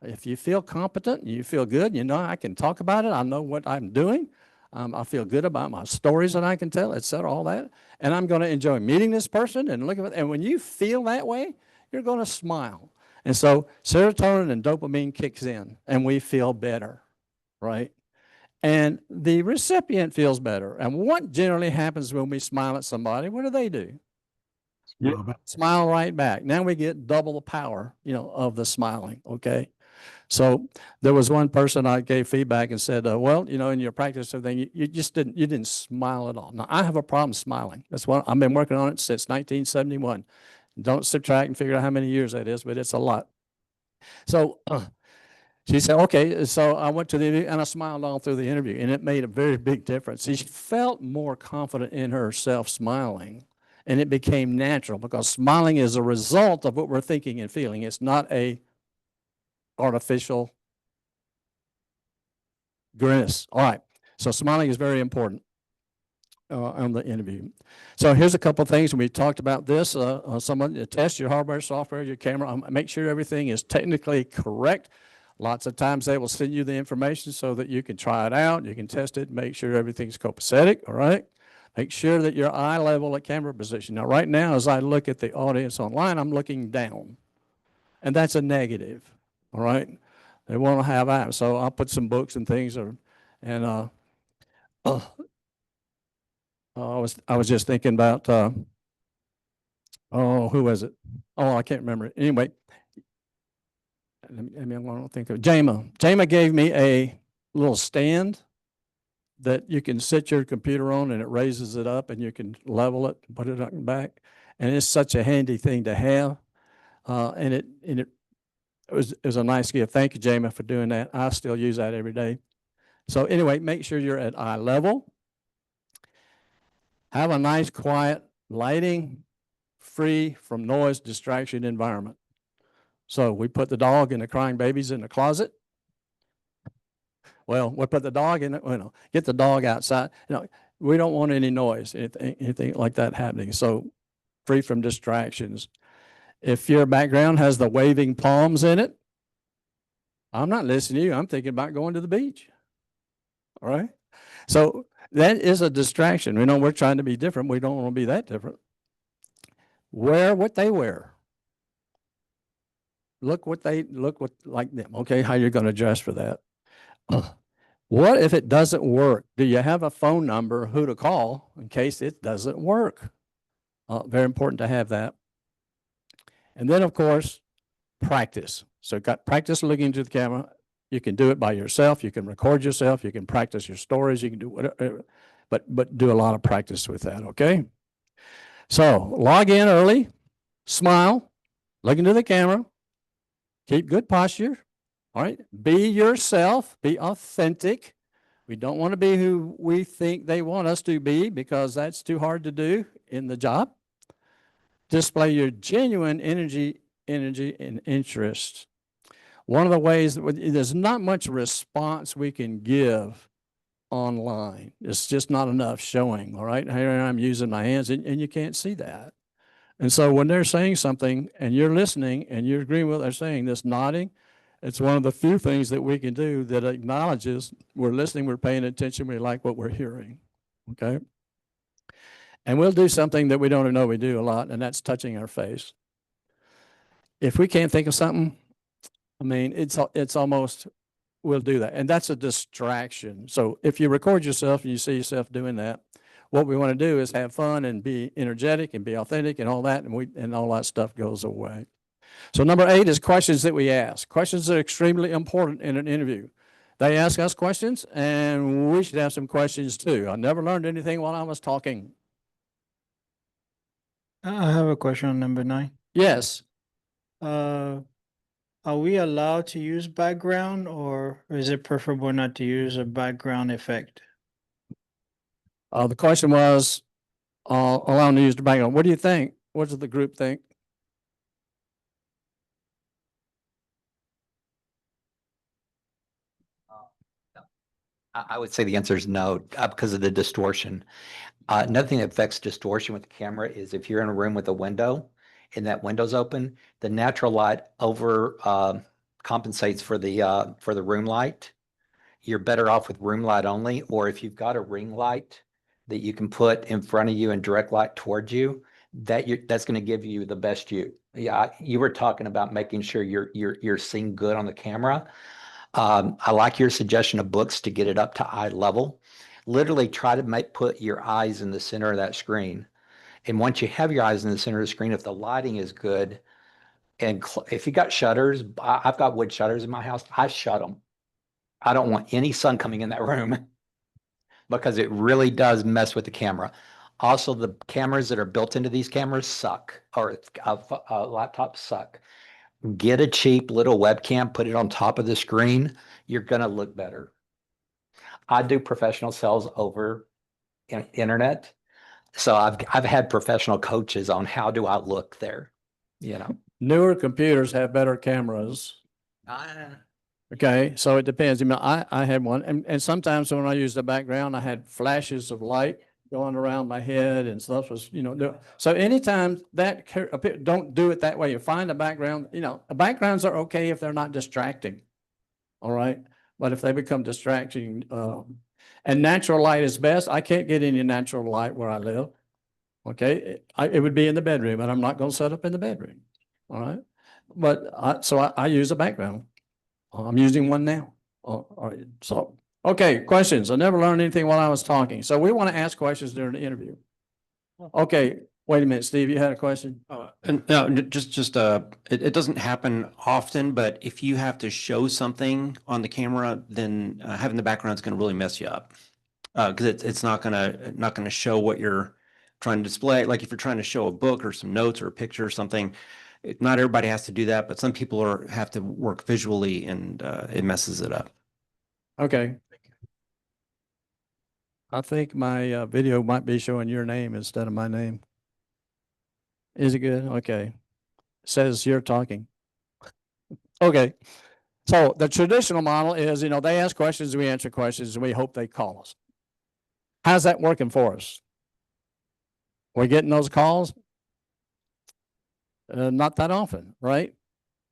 If you feel competent, you feel good, I can talk about it. I know what I'm doing. I feel good about my stories that I can tell, et cetera, all that. And I'm going to enjoy meeting this person and looking at it. And when you feel that way, you're going to smile. And so serotonin and dopamine kicks in and we feel better, right? And the recipient feels better. And what generally happens when we smile at somebody? What do? Smile right back. Now we get double the power, of the smiling. Okay. So there was one person I gave feedback and said, well, in your practice, everything, you didn't smile at all. Now I have a problem smiling. That's what I've been working on it since 1971. Don't subtract and figure out how many years that is, but it's a lot. So she said, okay. So I went to the interview and I smiled all through the interview, and it made a very big difference. She felt more confident in herself smiling. And it became natural because smiling is a result of what we're thinking and feeling. It's not a artificial grimace. All right. So smiling is very important on the interview. So here's a couple of things. We talked about this. Someone test your hardware, software, your camera. Make sure everything is technically correct. Lots of times they will send you the information so that you can try it out. You can test it, make sure everything's copacetic. All right. Make sure that your eye level at camera position. Now, right now, as I look at the audience online, I'm looking down, and that's a negative. All right, they want to have eyes, so I'll put some books and things, I was just thinking about who was it? Oh, I can't remember it. Anyway, I don't think of Jama. Jama gave me a little stand that you can sit your computer on and it raises it up and you can level it, put it up and back. And it's such a handy thing to have. And it was a nice gift. Thank you, Jamie, for doing that. I still use that every day. So anyway, make sure you're at eye level. Have a nice, quiet lighting, free from noise, distraction environment. So we put the dog and the crying babies in the closet. Well, we put the dog in it, get the dog outside. We don't want any noise, anything like that happening. So free from distractions. If your background has the waving palms in it, I'm not listening to you. I'm thinking about going to the beach. All right. So that is a distraction. We're trying to be different. We don't want to be that different. Wear what they wear. Look what like them. Okay. How you're going to dress for that. What if it doesn't work? Do you have a phone number who to call in case it doesn't work? Very important to have that. And then, of course, practice. So practice looking into the camera. You can do it by yourself. You can record yourself. You can practice your stories. You can do whatever, but do a lot of practice with that, okay? So log in early, smile, look into the camera, keep good posture, all right? Be yourself, be authentic. We don't want to be who we think they want us to be because that's too hard to do in the job. Display your genuine energy and interest. One of the ways there's not much response we can give online. It's just not enough showing. All right. Here I'm using my hands and you can't see that. And so when they're saying something and you're listening and you're agreeing with what they're saying, this nodding, it's one of the few things that we can do that acknowledges we're listening, we're paying attention, we like what we're hearing. Okay. And we'll do something that we don't even know we do a lot, and that's touching our face. If we can't think of something, it's almost, we'll do that. And that's a distraction. So if you record yourself and you see yourself doing that, what we want to do is have fun and be energetic and be authentic and all that, and all that stuff goes away. So number 8 is questions that we ask. Questions are extremely important in an interview. They ask us questions, and we should have some questions too. I never learned anything while I was talking. I have a question on number 9. Yes. Are we allowed to use background, or is it preferable not to use a background effect? The question was, allowing to use the background. What do you think? What does the group think? I would say the answer is no, because of the distortion. Another thing that affects distortion with the camera is if you're in a room with a window and that window's open, the natural light over compensates for the room light. You're better off with room light only, or if you've got a ring light that you can put in front of you and direct light towards you, that's going to give you the best view. Yeah, you were talking about making sure you're seeing good on the camera. I like your suggestion of books to get it up to eye level. Literally try to put your eyes in the center of that screen. And once you have your eyes in the center of the screen, if the lighting is good, and if you got shutters, I've got wood shutters in my house, I shut them. I don't want any sun coming in that room because it really does mess with the camera. Also, the cameras that are built into these cameras suck, or laptops suck. Get a cheap little webcam, put it on top of the screen. You're going to look better. I do professional sales over internet. So I've had professional coaches on how do I look there, Newer computers have better cameras. Okay, so it depends. I had one, and sometimes when I used the background, I had flashes of light going around my head and stuff was, so anytime that, don't do it that way. You find a background, backgrounds are okay if they're not distracting. All right. But if they become distracting, and natural light is best. I can't get any natural light where I live. Okay. It would be in the bedroom, and I'm not going to set up in the bedroom. All right. But I use a background. I'm using one now. All right. So, okay. Questions. I never learned anything while I was talking. So we want to ask questions during the interview. Okay. Wait a minute, Steve, you had a question? No, it doesn't happen often, but if you have to show something on the camera, then having the background is going to really mess you up. Because it's not gonna show what you're trying to display. Like if you're trying to show a book or some notes or a picture or something, not everybody has to do that, but some people have to work visually and it messes it up. Okay. I think my video might be showing your name instead of my name. Is it good? Okay. Says you're talking. Okay. So the traditional model is, they ask questions, we answer questions, and we hope they call us. How's that working for us? We're getting those calls? Not that often, right?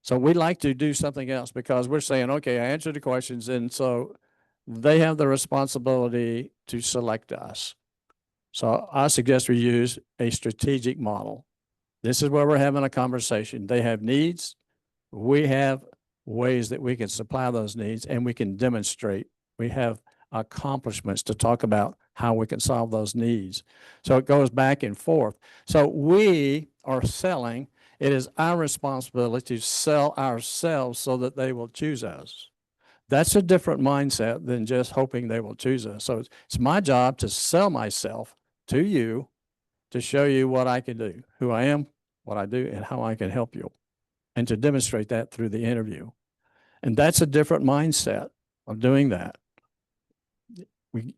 So we like to do something else because we're saying, okay, I answered the questions, and so they have the responsibility to select us. So I suggest we use a strategic model. This is where we're having a conversation. They have needs. We have ways that we can supply those needs, and we can demonstrate. We have accomplishments to talk about how we can solve those needs. So it goes back and forth. So we are selling. It is our responsibility to sell ourselves so that they will choose us. That's a different mindset than just hoping they will choose us. So it's my job to sell myself to you, to show you what I can do, who I am, what I do, and how I can help you, and to demonstrate that through the interview. And that's a different mindset of doing that.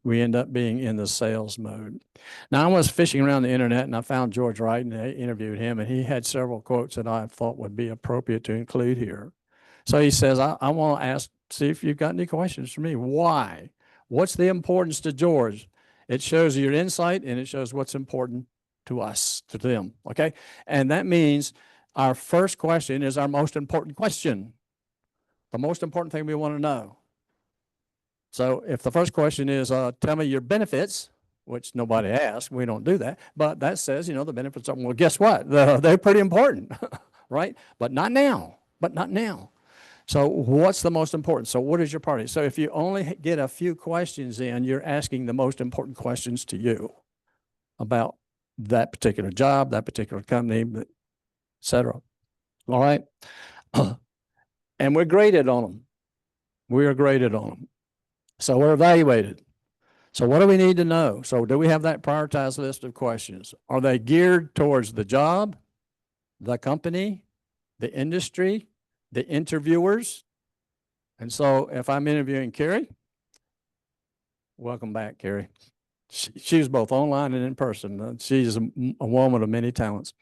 We end up being in the sales mode. Now, I was fishing around the internet and I found George Wright and I interviewed him, and he had several quotes that I thought would be appropriate to include here. So he says, I want to see if you've got any questions for me. Why? What's the importance to George? It shows your insight and it shows what's important to us, to them. Okay. And that means our first question is our most important question. The most important thing we want to know. So if the first question is, tell me your benefits, which nobody asks, we don't do that, but that says, the benefits are, well, guess what? They're pretty important, right? But not now, So what's the most important? So what is your party? So if you only get a few questions in, you're asking the most important questions to you about that particular job, that particular company, et cetera. All right. And we're graded on them. We are graded on them. So we're evaluated. So what do we need to know? So do we have that prioritized list of questions? Are they geared towards the job, the company, the industry, the interviewers? And so if I'm interviewing Carrie, welcome back, Carrie. She was both online and in person. She's a woman of many talents.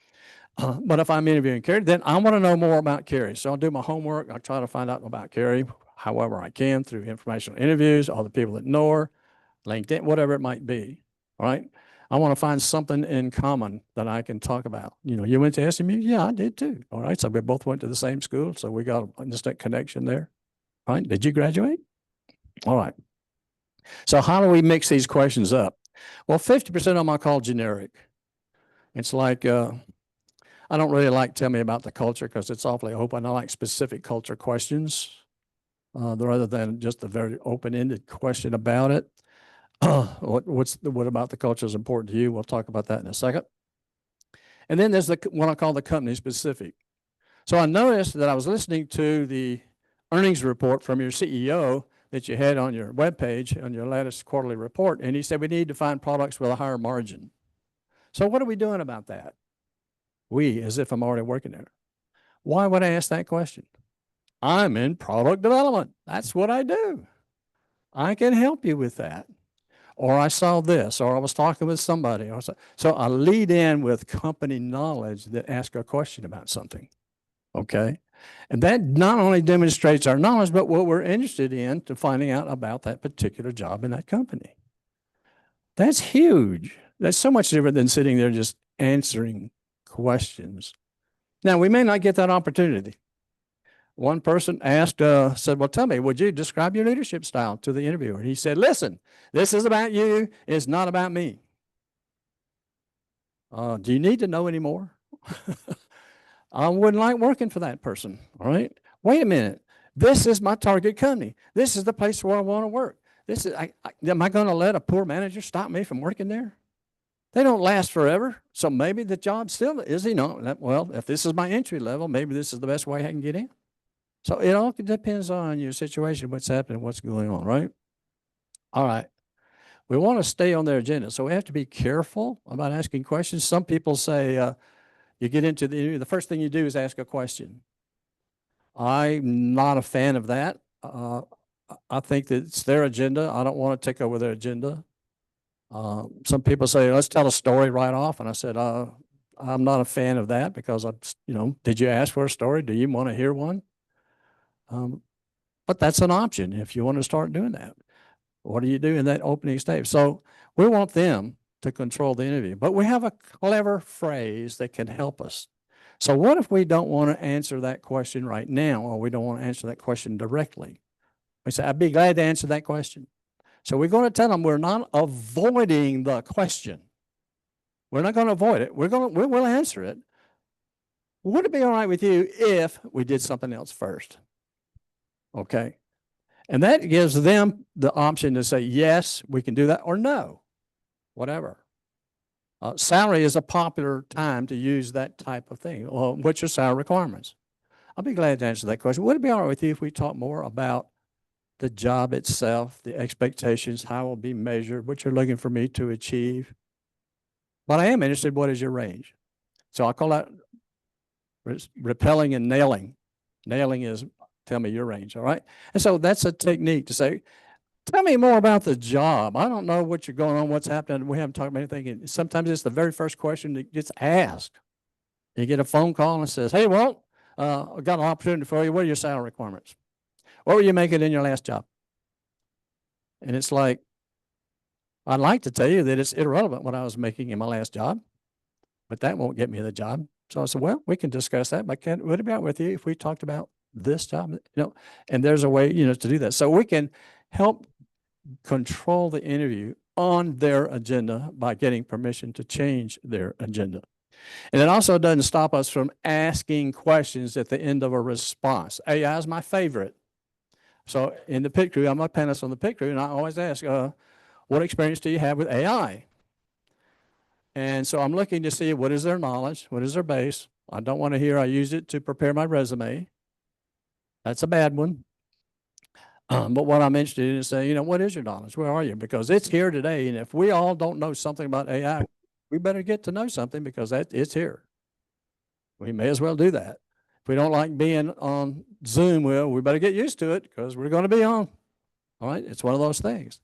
But if I'm interviewing Carrie, then I want to know more about Carrie. So I'll do my homework. I'll try to find out about Carrie however I can through informational interviews, all the people that know her, LinkedIn, whatever it might be. All right. I want to find something in common that I can talk about. You went to SMU? Yeah, I did too. All right. So we both went to the same school. So we got an instant connection there. All right. Did you graduate? All right. So how do we mix these questions up? Well, 50% of them I call generic. It's like, I don't really like tell me about the culture because it's awfully open. I like specific culture questions rather than just a very open-ended question about it. What about the culture is important to you? We'll talk about that in a second. And then there's what I call the company specific. So I noticed that I was listening to the earnings report from your CEO that you had on your webpage on your latest quarterly report, and he said we need to find products with a higher margin. So what are we doing about that? We, as if I'm already working there. Why would I ask that question? I'm in product development. That's what I do. I can help you with that. Or I saw this, or I was talking with somebody. So I lead in with company knowledge that asks a question about something. Okay. And that not only demonstrates our knowledge, but what we're interested in to finding out about that particular job in that company. That's huge. That's so much different than sitting there just answering questions. Now, we may not get that opportunity. One person asked, said, well, tell me, would you describe your leadership style to the interviewer? He said, listen, this is about you. It's not about me. Do you need to know any more? I wouldn't like working for that person. All right. Wait a minute. This is my target company. This is the place where I want to work. Am I going to let a poor manager stop me from working there? They don't last forever. So maybe the job still is, well, if this is my entry level, maybe this is the best way I can get in. So it all depends on your situation, what's happening, what's going on, right? All right. We want to stay on their agenda. So we have to be careful about asking questions. Some people say, you get into the interview, the first thing you do is ask a question. I'm not a fan of that. I think that it's their agenda. I don't want to take over their agenda. Some people say, let's tell a story right off. And I said, I'm not a fan of that because did you ask for a story? Do you want to hear one? But that's an option if you want to start doing that. What do you do in that opening stage? So we want them to control the interview, but we have a clever phrase that can help us. So what if we don't want to answer that question right now, or we don't want to answer that question directly? We say, I'd be glad to answer that question. So we're going to tell them we're not avoiding the question. We're not going to avoid it. We will answer it. Would it be all right with you if we did something else first? Okay. And that gives them the option to say, yes, we can do that, or no, whatever. Salary is a popular time to use that type of thing. Well, what's your salary requirements? I'll be glad to answer that question. Would it be all right with you if we talk more about the job itself, the expectations, how it will be measured, what you're looking for me to achieve? But I am interested, what is your range? So I call that repelling and nailing. Nailing is, tell me your range, all right? And so that's a technique to say, tell me more about the job. I don't know what you're going on, what's happening. We haven't talked about anything. And sometimes it's the very first question that gets asked. You get a phone call and it says, hey, Walt, I've got an opportunity for you. What are your salary requirements? What were you making in your last job? And it's like, I'd like to tell you that it's irrelevant what I was making in my last job, but that won't get me the job. So I said, well, we can discuss that, but would it be out with you if we talked about this job? And there's a way, to do that. So we can help control the interview on their agenda by getting permission to change their agenda. And it also doesn't stop us from asking questions at the end of a response. AI is my favorite. So in the pit crew, I'm a panelist on the pit crew, and I always ask, what experience do you have with AI? And so I'm looking to see what is their knowledge, what is their base. I don't want to hear I used it to prepare my resume. That's a bad one. But what I'm interested in is saying, what is your knowledge? Where are you? Because it's here today. And if we all don't know something about AI, we better get to know something because it's here. We may as well do that. If we don't like being on Zoom, well, we better get used to it because we're going to be on. All right. It's one of those things.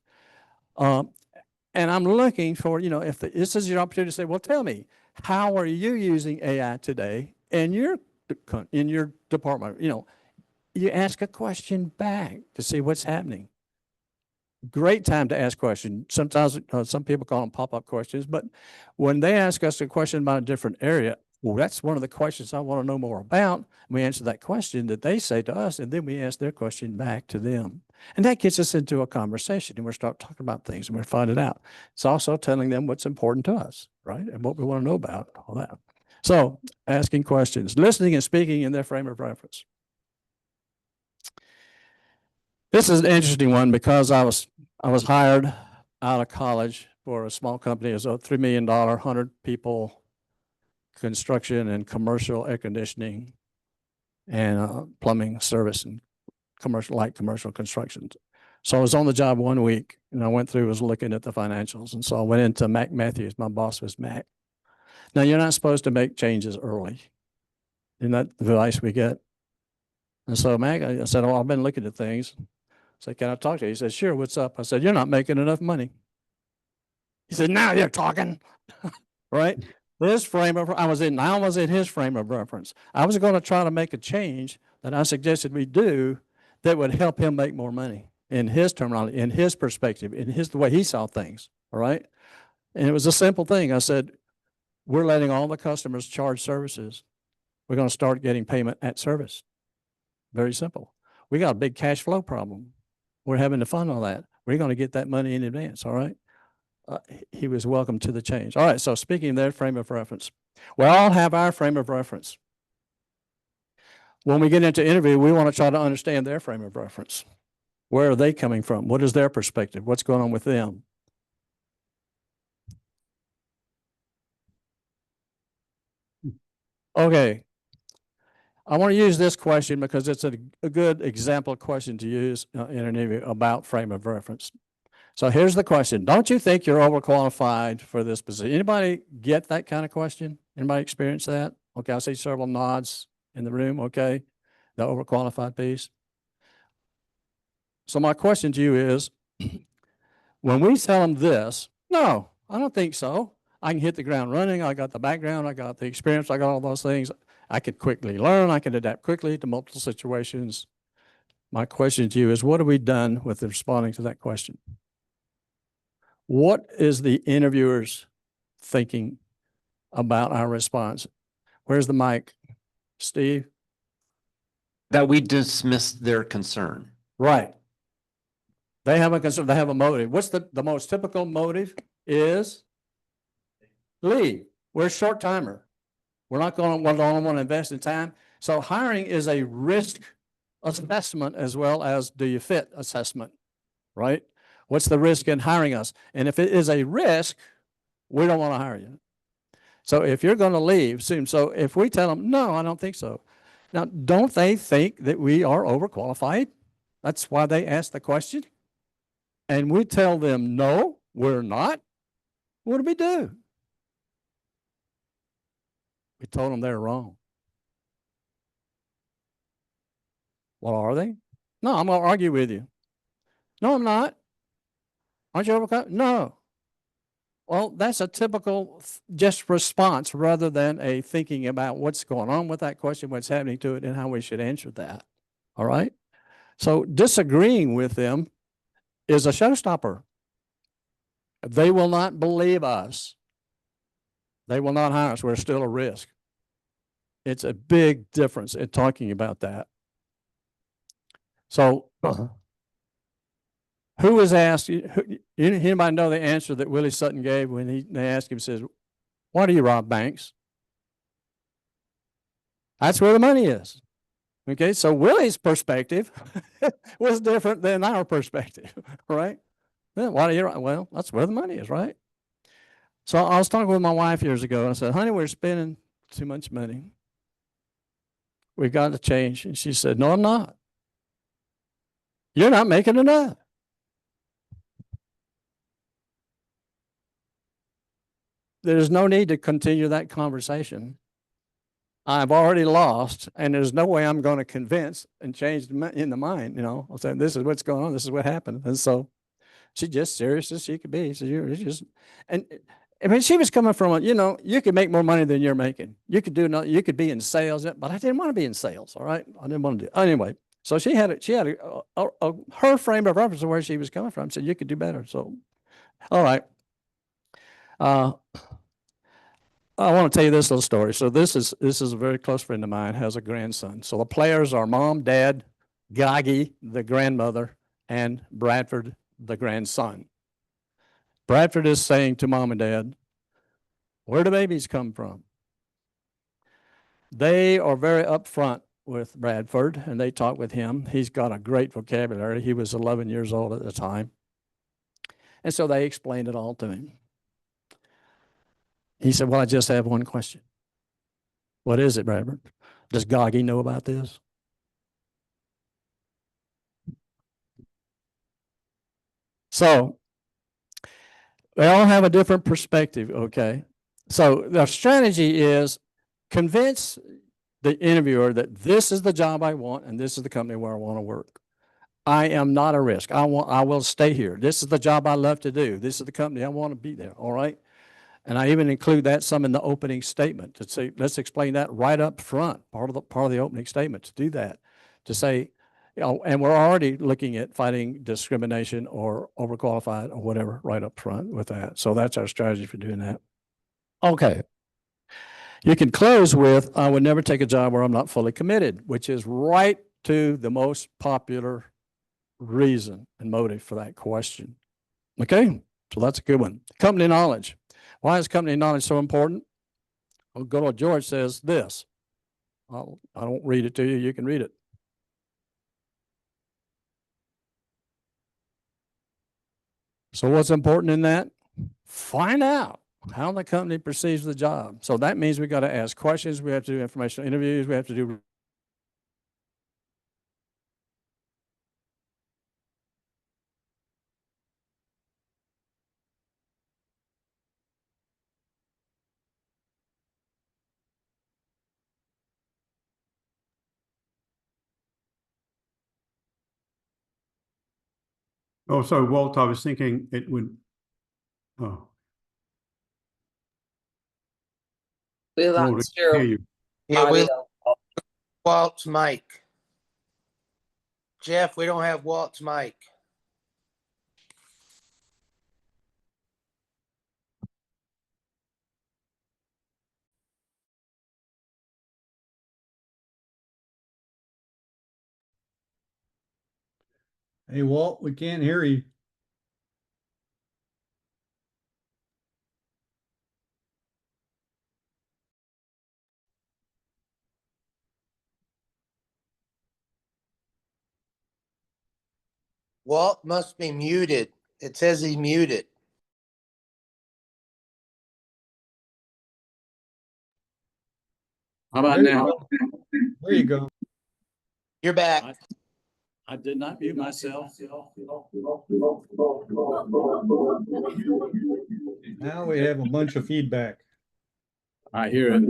And I'm looking for, if this is your opportunity to say, well, tell me, how are you using AI today in your department? You ask a question back to see what's happening. Great time to ask questions. Sometimes some people call them pop-up questions, but when they ask us a question about a different area, well, that's one of the questions I want to know more about. We answer that question that they say to us, and then we ask their question back to them. And that gets us into a conversation, and we start talking about things, and we find it out. It's also telling them what's important to us, right? And what we want to know about, all that. So asking questions, listening and speaking in their frame of reference. This is an interesting one because I was hired out of college for a small company. It was a $3 million, 100 people construction and commercial air conditioning and plumbing service and light commercial construction. So I was on the job 1 week and I went through, was looking at the financials. And so I went into Mac Matthews. My boss was Mac. Now you're not supposed to make changes early. Isn't that the advice we get? And so Mac, I said, oh, I've been looking at things. I said, can I talk to you? He said, sure, what's up? I said, you're not making enough money. He said, now you're talking, right? His frame of, I was in his frame of reference. I was going to try to make a change that I suggested we do that would help him make more money in his terminology, in his perspective, in the way he saw things, all right? And it was a simple thing. I said, we're letting all the customers charge services. We're going to start getting payment at service. Very simple. We got a big cash flow problem. We're having to fund all that. We're going to get that money in advance, all right? He was welcome to the change. All right, so speaking of their frame of reference, we all have our frame of reference. When we get into interview, we want to try to understand their frame of reference. Where are they coming from? What is their perspective? What's going on with them? Okay. I want to use this question because it's a good example question to use in an interview about frame of reference. So here's the question. Don't you think you're overqualified for this position? Anybody get that kind of question? Anybody experience that? Okay, I see several nods in the room. Okay, the overqualified piece. So my question to you is, when we tell them this, no, I don't think so. I can hit the ground running. I got the background. I got the experience. I got all those things. I could quickly learn. I can adapt quickly to multiple situations. My question to you is, what have we done with responding to that question? What is the interviewer's thinking about our response? Where's the mic? Steve? That we dismiss their concern. Right. They have a concern, they have a motive. What's the most typical motive is leave. We're a short timer. We're not going to want to invest in time. So hiring is a risk assessment as well as do you fit assessment, right? What's the risk in hiring us? And if it is a risk, we don't want to hire you. So if you're going to leave soon, so if we tell them, no, I don't think so. Now, don't they think that we are overqualified? That's why they ask the question. And we tell them, no, we're not. What do we do? We told them they're wrong. Well, are they? No, I'm going to argue with you. No, I'm not. Aren't you overqualified? No. Well, that's a typical just response rather than a thinking about what's going on with that question, what's happening to it, and how we should answer that. All right? So disagreeing with them is a showstopper. They will not believe us. They will not hire us. We're still a risk. It's a big difference in talking about that. So who was asked, anybody know the answer that Willie Sutton gave when they asked him, says, why do you rob banks? That's where the money is. Okay, so Willie's perspective was different than our perspective, right? Why do you rob? Well, that's where the money is, right? So I was talking with my wife years ago, and I said, honey, we're spending too much money. We've got to change. And she said, no, I'm not. You're not making enough. There's no need to continue that conversation. I've already lost, and there's no way I'm going to convince and change in the mind, you know. I'll say, this is what's going on. This is what happened. And so she's just serious as she could be. So you're just, and I mean, she was coming from, you know, you could make more money than you're making. You could do nothing. You could be in sales, but I didn't want to be in sales. All right. I didn't want to do it. Anyway. So she had her frame of reference of where she was coming from. Said you could do better. So, all right. I want to tell you this little story. So this is a very close friend of mine, has a grandson. So the players are mom, dad, Gagi, the grandmother, and Bradford, the grandson. Bradford is saying to mom and dad, where do babies come from? They are very upfront with Bradford, and they talk with him. He's got a great vocabulary. He was 11 years old at the time. And so they explained it all to him. He said, well, I just have one question. What is it, Bradford? Does Gagi know about this? So they all have a different perspective, okay? So the strategy is convince the interviewer that this is the job I want and this is the company where I want to work. I am not a risk. I will stay here. This is the job I love to do. This is the company I want to be there, all right? And I even include that some in the opening statement to say, let's explain that right up front, part of the opening statement to do that, to say, you know, and we're already looking at fighting discrimination or overqualified or whatever right up front with that. So that's our strategy for doing that. Okay. You can close with, I would never take a job where I'm not fully committed, which is right to the most popular reason and motive for that question. Okay. So that's a good one. Company knowledge. Why is company knowledge so important? Well, good old George says this. I won't read it to you. You can read it. So what's important in that? Find out how the company perceives the job. So that means we got to ask questions. We have to do informational interviews. We have to do Oh, sorry, Walt, I was thinking it would, oh, We Walt, we lost can't hear your you. Yeah, we audio. Walt's mic. Jeff, we don't have Walt's mic. Hey, Walt, we can't hear you. Walt must be muted. It says he's muted. How about There you now? go. There you go. You're back. I did not mute myself. Now we have a bunch of feedback. I hear it.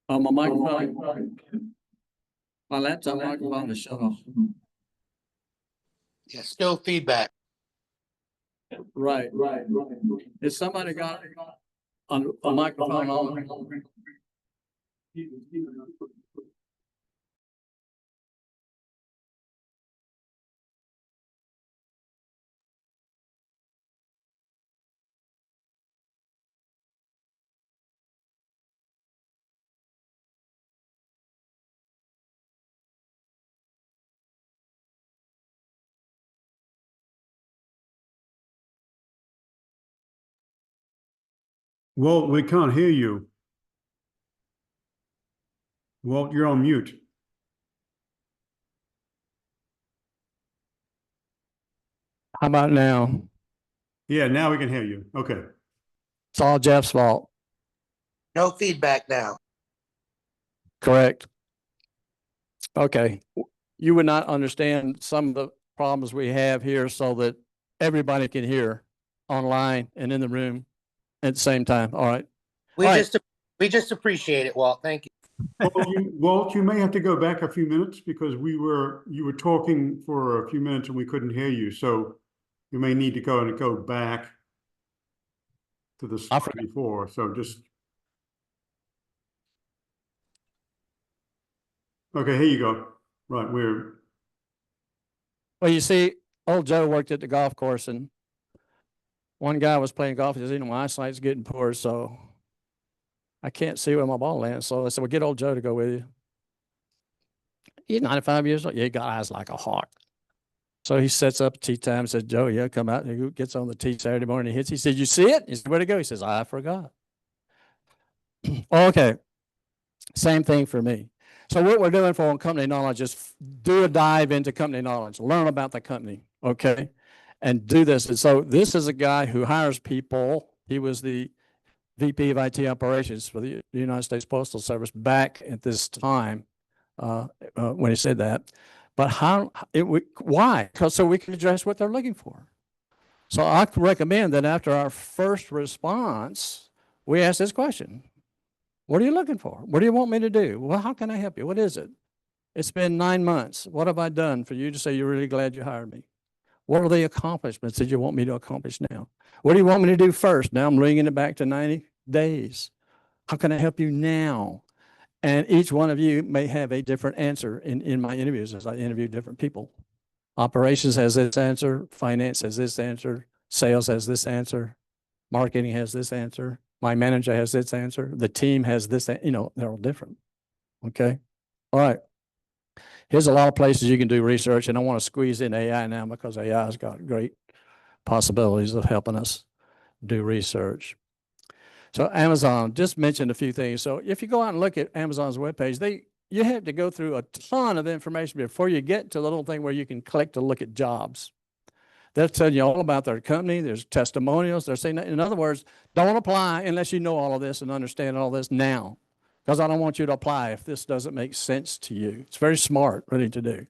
Oh, my microphone. My laptop microphone is shut off. Yeah, still feedback. Right. Is somebody got a microphone on? Walt, we can't hear you. Walt, you're on mute. How about now? Yeah, now we can hear you. Okay. It's all Jeff's fault. No feedback now. Correct. Okay. You would not understand some of the problems we have here so that everybody can hear online and in the room at the same time. All right. We All right. just appreciate it, Walt. Thank you. Walt, you may have to go back a few minutes because you were talking for a few minutes and we couldn't hear you. So you may need to go back to the slide before. So just. Okay, here you go. Right, Well, you see, old Joe worked at the golf course and one guy was playing golf. He said, my eyesight's getting poor, so I can't see where my ball lands. So I said, well, get old Joe to go with you. He's 95 years old. Yeah, he got eyes like a hawk. So he sets up tee time and says, Joe, yeah, come out. And he gets on the tee Saturday morning. He hits. He said, you see it? He said, where'd it go? He says, I forgot. Okay. Same thing for me. So what we're doing for company knowledge is do a dive into company knowledge, learn about the company, okay, and do this. And so this is a guy who hires people. He was the VP of IT operations for the United States Postal Service back at this time when he said that. But why? Because so we can address what they're looking for. So I recommend that after our first response, we ask this question. What are you looking for? What do you want me to do? Well, how can I help you? What is it? It's been 9 months. What have I done for you to say you're really glad you hired me? What are the accomplishments that you want me to accomplish now? What do you want me to do first? Now I'm bringing it back to 90 days. How can I help you now? And each one of you may have a different answer in my interviews as I interview different people. Operations has this answer. Finance has this answer. Sales has this answer. Marketing has this answer. My manager has this answer. The team has this, they're all different. Okay. All right. Here's a lot of places you can do research, and I want to squeeze in AI now because AI has got great possibilities of helping us do research. So Amazon, just mentioned a few things. So if you go out and look at Amazon's webpage, you have to go through a ton of information before you get to the little thing where you can click to look at jobs. They'll tell you all about their company. There's testimonials. They're saying, in other words, don't apply unless you know all of this and understand all this now, because I don't want you to apply if this doesn't make sense to you. It's very smart, really, to do.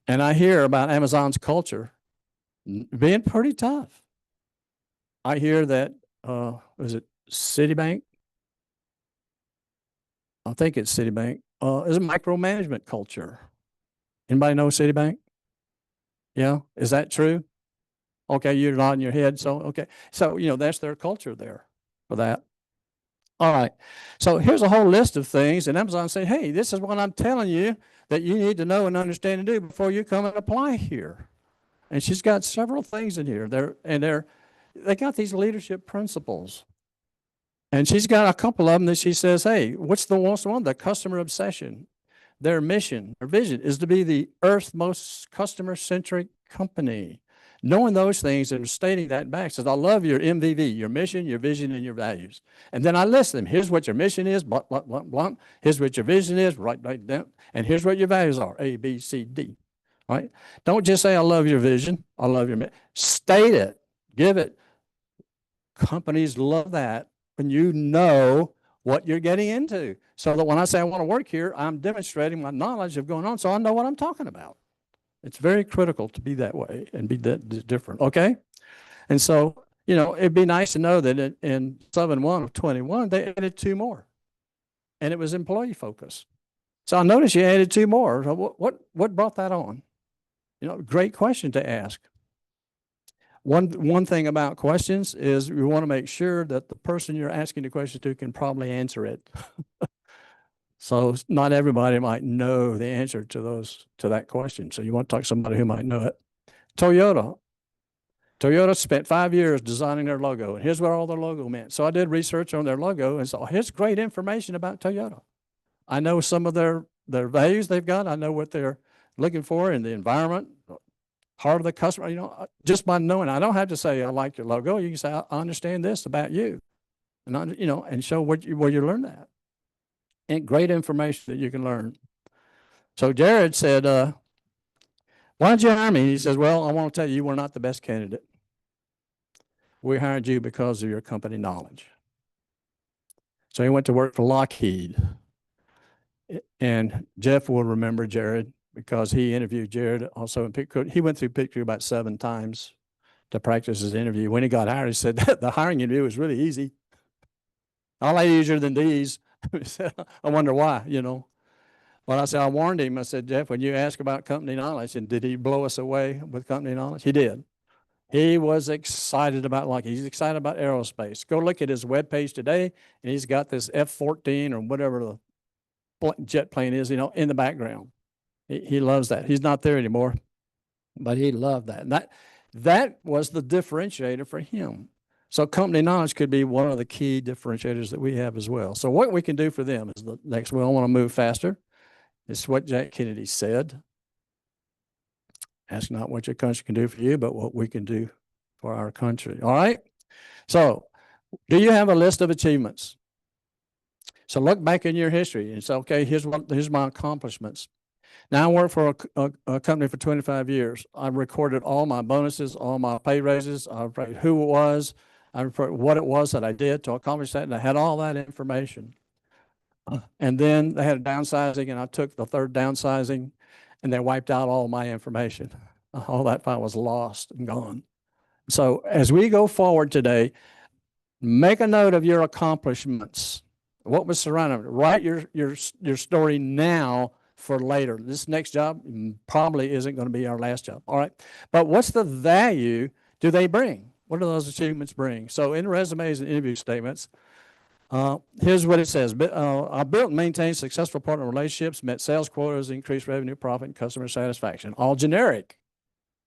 And I hear about Amazon's culture being pretty tough. I hear that, was it Citibank? I think it's Citibank, is a micromanagement culture. Anybody know Citibank? Yeah, is that true? Okay, you're nodding your head. So, okay. So, that's their culture there for that. All right. So here's a whole list of things. And Amazon say, hey, this is what I'm telling you that you need to know and understand and do before you come and apply here. And she's got several things in here. They got these leadership principles. And she's got a couple of them that she says, hey, what's the most one? The customer obsession. Their mission, their vision is to be the Earth's most customer-centric company. Knowing those things and stating that back says, I love your MVV, your mission, your vision, and your values. And then I list them. Here's what your mission is, blah, blah, blah, blah. Here's what your vision is, right down. And here's what your values are, A, B, C, D. Right? Don't just say, I love your vision, I love your mission. State it, give it. Companies love that when you know what you're getting into. So that when I say I want to work here, I'm demonstrating my knowledge of going on, so I know what I'm talking about. It's very critical to be that way and be that different, okay? And so, it'd be nice to know that in 7.1 of 21, they added 2 more. And it was employee focus. So I noticed you added 2 more. So what brought that on? Great question to ask. One thing about questions is you want to make sure that the person you're asking the question to can probably answer it. So not everybody might know the answer to that question. So you want to talk to somebody who might know it. Toyota spent 5 years designing their logo, and here's what all their logo meant. So I did research on their logo and saw here's great information about Toyota. I know some of their values they've got. I know what they're looking for in the environment, heart of the customer. Just by knowing, I don't have to say I like your logo. You can say I understand this about you, and and show where you learn that. And great information that you can learn. So Jared said, why did you hire me? He says, well, I want to tell you, you were not the best candidate. We hired you because of your company knowledge. So he went to work for Lockheed. And Jeff will remember Jared because he interviewed Jared also in Pit Crew. He went through Pit Crew about 7 times to practice his interview. When he got hired, he said that the hiring interview was really easy. A lot easier than these. I wonder why, Well, I said, I warned him. I said, Jeff, when you ask about company knowledge, and did he blow us away with company knowledge? He did. He was excited about Lockheed. He's excited about aerospace. Go look at his webpage today, and he's got this F-14 or whatever the jet plane is, in the background. He loves that. He's not there anymore, but he loved that. And that was the differentiator for him. So company knowledge could be one of the key differentiators that we have as well. So what we can do for them is the next. We all want to move faster. It's what Jack Kennedy said. Ask not what your country can do for you, but what we can do for our country. All right? So do you have a list of achievements? So look back in your history and say, okay, here's my accomplishments. Now I worked for a company for 25 years. I recorded all my bonuses, all my pay raises. I reported who it was. I reported what it was that I did to accomplish that, and I had all that information. And then they had a downsizing, and I took the 3rd downsizing, and they wiped out all my information. All that file was lost and gone. So as we go forward today, make a note of your accomplishments. What was surrounding it? Write your story now for later. This next job probably isn't going to be our last job. All right. But what's the value do they bring? What do those achievements bring? So in resumes and interview statements, here's what it says. I built and maintained successful partner relationships, met sales quotas, increased revenue, profit, and customer satisfaction. All generic.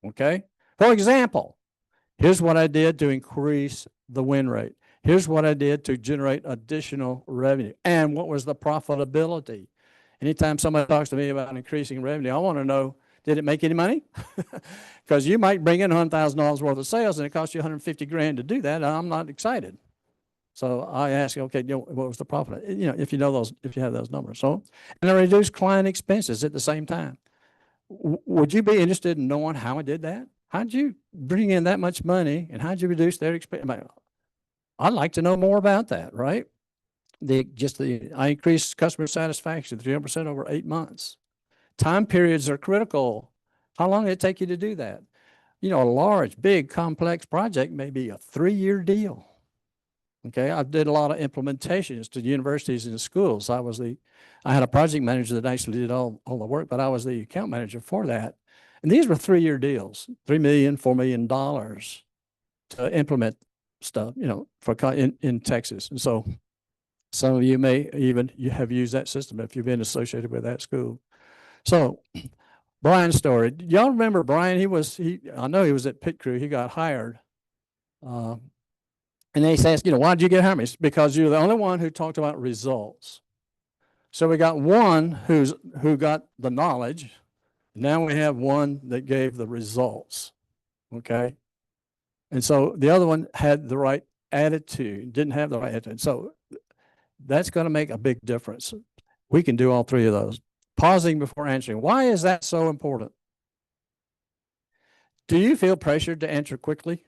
Okay. For example, here's what I did to increase the win rate. Here's what I did to generate additional revenue. And what was the profitability? Anytime somebody talks to me about increasing revenue, I want to know, did it make any money? Because you might bring in $100,000 worth of sales and it costs you $150,000 to do that. I'm not excited. So I ask you, okay, what was the profit? If you have those numbers. So, and I reduced client expenses at the same time. Would you be interested in knowing how I did that? How'd you bring in that much money and how'd you reduce their expense? I'd like to know more about that, right? I increased customer satisfaction 300% over 8 months. Time periods are critical. How long did it take you to do that? A large, big, complex project may be a 3-year deal. Okay, I did a lot of implementations to universities and schools. I had a project manager that actually did all the work, but I was the account manager for that. And these were 3-year deals, $3 million, $4 million to implement stuff, in Texas. And so some of you may even you have used that system if you've been associated with that school. So Brian's story. Y'all remember Brian? I know he was at Pit Crew. He got hired. And they says, why did you get hired? It's because you're the only one who talked about results. So we got one who got the knowledge. Now we have one that gave the results. Okay. And so the other one had the right attitude, didn't have the right attitude. So that's going to make a big difference. We can do all three of those. Pausing before answering. Why is that so important? Do you feel pressured to answer quickly?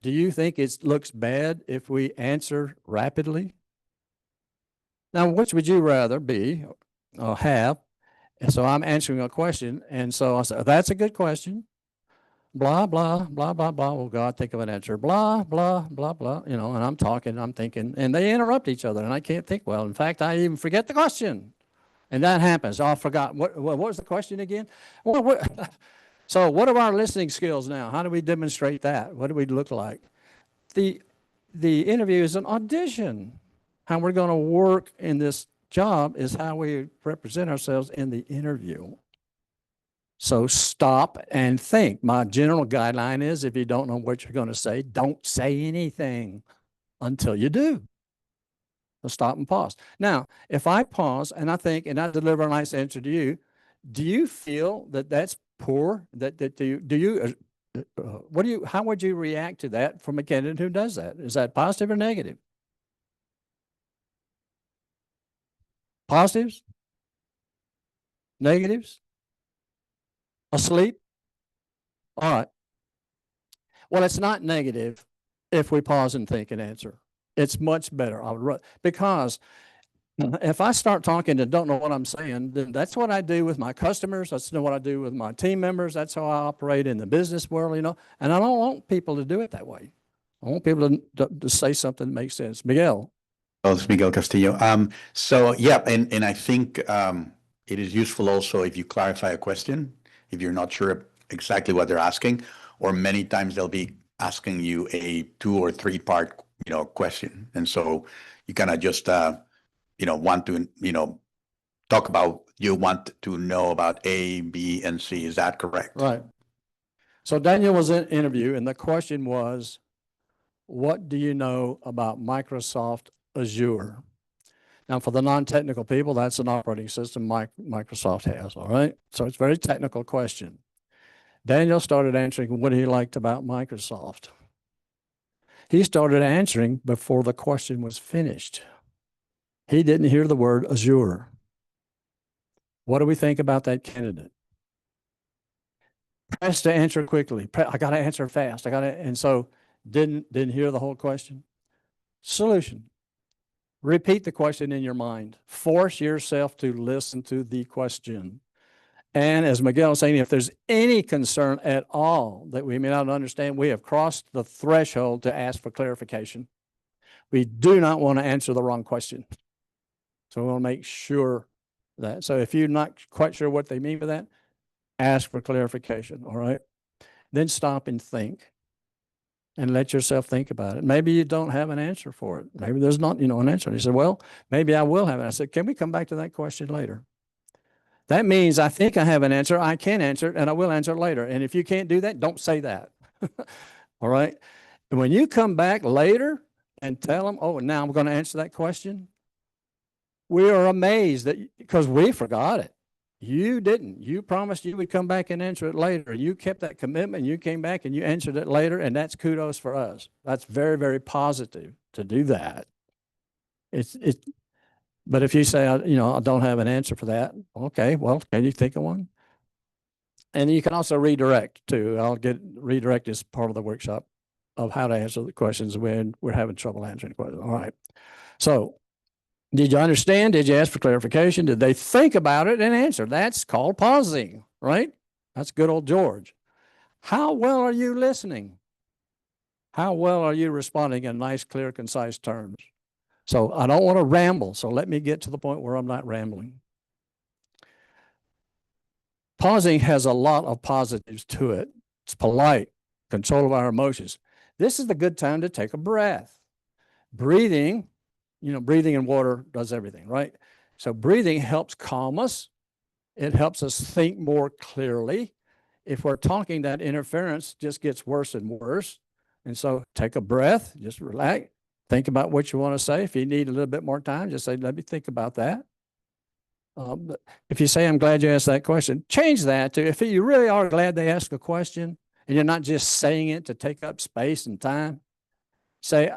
Do you think it looks bad if we answer rapidly? Now, which would you rather be or have? And so I'm answering a question. And so I said, that's a good question. Blah, blah, blah, blah, blah. Oh, God, think of an answer. Blah, blah, blah, blah. And I'm talking, I'm thinking, and they interrupt each other, and I can't think well. In fact, I even forget the question. And that happens. Oh, I forgot. What was the question again? Well, so what are our listening skills now? How do we demonstrate that? What do we look like? The interview is an audition. How we're going to work in this job is how we represent ourselves in the interview. So stop and think. My general guideline is if you don't know what you're going to say, don't say anything until you do. So stop and pause. Now, if I pause and I think and I deliver a nice answer to you, do you feel that that's poor? How would you react to that from a candidate who does that? Is that positive or negative? Positives? Negatives? Asleep? All right. Well, it's not negative if we pause and think and answer. It's much better. Because if I start talking and don't know what I'm saying, then that's what I do with my customers. That's what I do with my team members. That's how I operate in the business world, and I don't want people to do it that way. I want people to say something that makes sense. Miguel. Oh, it's Miguel Castillo. So yeah, and I think it is useful also if you clarify a question, if you're not sure exactly what they're asking, or many times they'll be asking you a 2 or 3 part, question. And so you kind of just, want to, talk about, you want to know about A, B, and C. Is that correct? Right. So Daniel was in an interview, and the question was, what do you know about Microsoft Azure? Now, for the non-technical people, that's an operating system Microsoft has, all right? So it's a very technical question. Daniel started answering what he liked about Microsoft. He started answering before the question was finished. He didn't hear the word Azure. What do we think about that candidate? Press to answer quickly. I got to answer fast. And so didn't hear the whole question. Solution. Repeat the question in your mind. Force yourself to listen to the question. And as Miguel was saying, if there's any concern at all that we may not understand, we have crossed the threshold to ask for clarification. We do not want to answer the wrong question. So we want to make sure that. So if you're not quite sure what they mean by that, ask for clarification, all right? Then stop and think and let yourself think about it. Maybe you don't have an answer for it. Maybe there's not, an answer. And he said, well, maybe I will have it. I said, can we come back to that question later? That means I think I have an answer. I can answer it, and I will answer it later. And if you can't do that, don't say that. All right? And when you come back later and tell them, oh, now I'm going to answer that question, we are amazed that because we forgot it. You didn't. You promised you would come back and answer it later. You kept that commitment. You came back and you answered it later, and that's kudos for us. That's very, very positive to do that. But if you say, I don't have an answer for that, okay, well, can you think of one? And you can also redirect too. Redirect is part of the workshop of how to answer the questions when we're having trouble answering questions. All right. So did you understand? Did you ask for clarification? Did they think about it and answer? That's called pausing, right? That's good old George. How well are you listening? How well are you responding in nice, clear, concise terms? So I don't want to ramble. So let me get to the point where I'm not rambling. Pausing has a lot of positives to it. It's polite, control of our emotions. This is the good time to take a breath. Breathing, breathing in water does everything, right? So breathing helps calm us. It helps us think more clearly. If we're talking, that interference just gets worse and worse. And so take a breath, just relax, think about what you want to say. If you need a little bit more time, just say, let me think about that. But if you say, I'm glad you asked that question, change that to, if you really are glad they asked a question and you're not just saying it to take up space and time, say,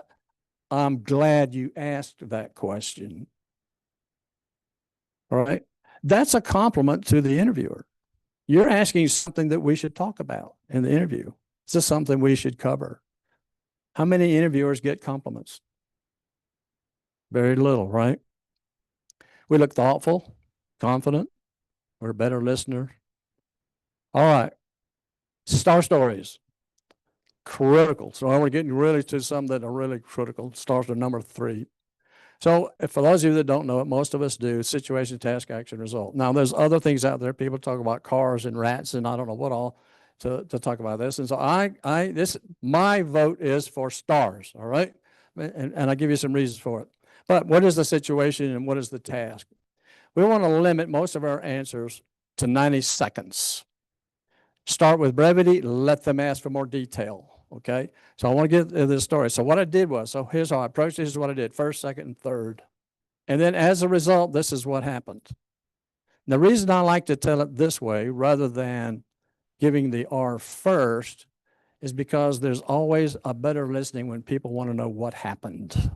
I'm glad you asked that question. All right. That's a compliment to the interviewer. You're asking something that we should talk about in the interview. Is this something we should cover? How many interviewers get compliments? Very little, right? We look thoughtful, confident. We're a better listener. All right. Star stories. Critical. So we're getting really to some that are really critical. Stars are number 3. So for those of you that don't know it, most of us do situation, task, action, result. Now there's other things out there. People talk about cars and rats and I don't know what all to talk about this. And so my vote is for stars. All right. And I'll give you some reasons for it. But what is the situation and what is the task? We want to limit most of our answers to 90 seconds. Start with brevity, let them ask for more detail. Okay. So I want to get to this story. So what I did was, so here's how I approached it. This is what I did, first, second, and third. And then as a result, this is what happened. The reason I like to tell it this way rather than giving the R first is because there's always a better listening when people want to know what happened.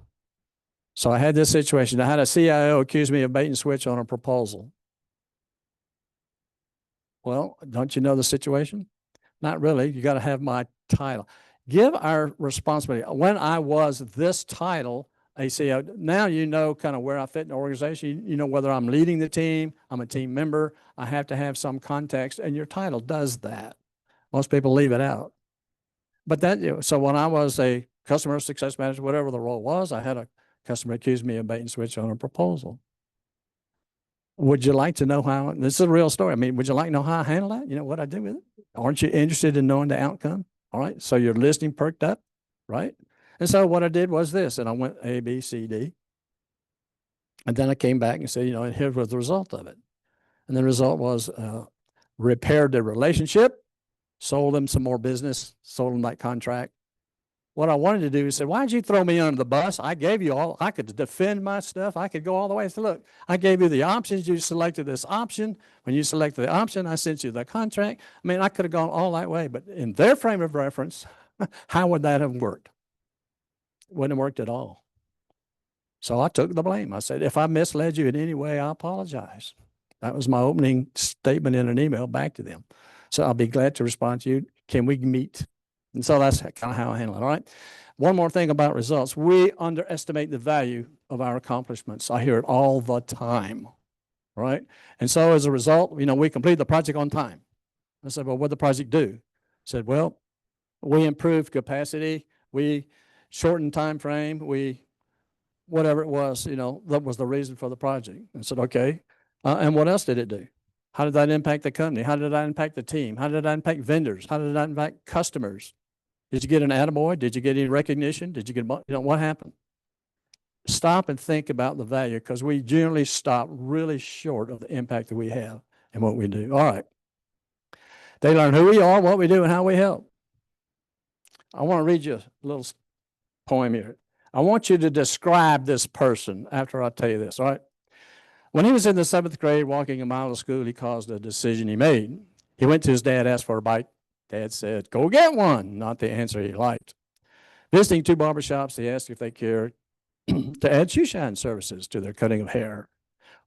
So I had this situation. I had a CIO accuse me of bait and switch on a proposal. Well, don't you know the situation? Not really. You got to have my title. Give our responsibility. When I was this title, a CEO, now you know kind of where I fit in the organization. You know whether I'm leading the team, I'm a team member, I have to have some context, and your title does that. Most people leave it out. But so when I was a customer success manager, whatever the role was, I had a customer accuse me of bait and switch on a proposal. Would you like to know how, this is a real story. I mean, would you like to know how I handle that? You know what I did with it? Aren't you interested in knowing the outcome? All right. So your listening perked up, right? And so what I did was this, and I went A, B, C, D. And then I came back and said, and here was the result of it. And the result was repaired their relationship, sold them some more business, sold them that contract. What I wanted to do is say, why did you throw me under the bus? I gave you all, I could defend my stuff. I could go all the way. So look, I gave you the options. You selected this option. When you selected the option, I sent you the contract. I mean, I could have gone all that way, but in their frame of reference, how would that have worked? Wouldn't have worked at all. So I took the blame. I said, if I misled you in any way, I apologize. That was my opening statement in an email back to them. So I'll be glad to respond to you. Can we meet? And so that's kind of how I handle it. All right. One more thing about results. We underestimate the value of our accomplishments. I hear it all the time. Right. And so as a result, we completed the project on time. I said, well, what did the project do? I said, well, we improved capacity. We shortened time frame. We, whatever it was, that was the reason for the project. I said, okay. And what else did it do? How did that impact the company? How did that impact the team? How did that impact vendors? How did that impact customers? Did you get an attaboy? Did you get any recognition? Did you get, what happened? Stop and think about the value, because we generally stop really short of the impact that we have and what we do. All right. They learn who we are, what we do, and how we help. I want to read you a little poem here. I want you to describe this person after I tell you this, all right? When he was in the 7th grade, walking a mile to school, he caused a decision he made. He went to his dad, asked for a bike. Dad said, go get one, not the answer he liked. Visiting 2 barbershops, he asked if they cared to add shoe shine services to their cutting of hair.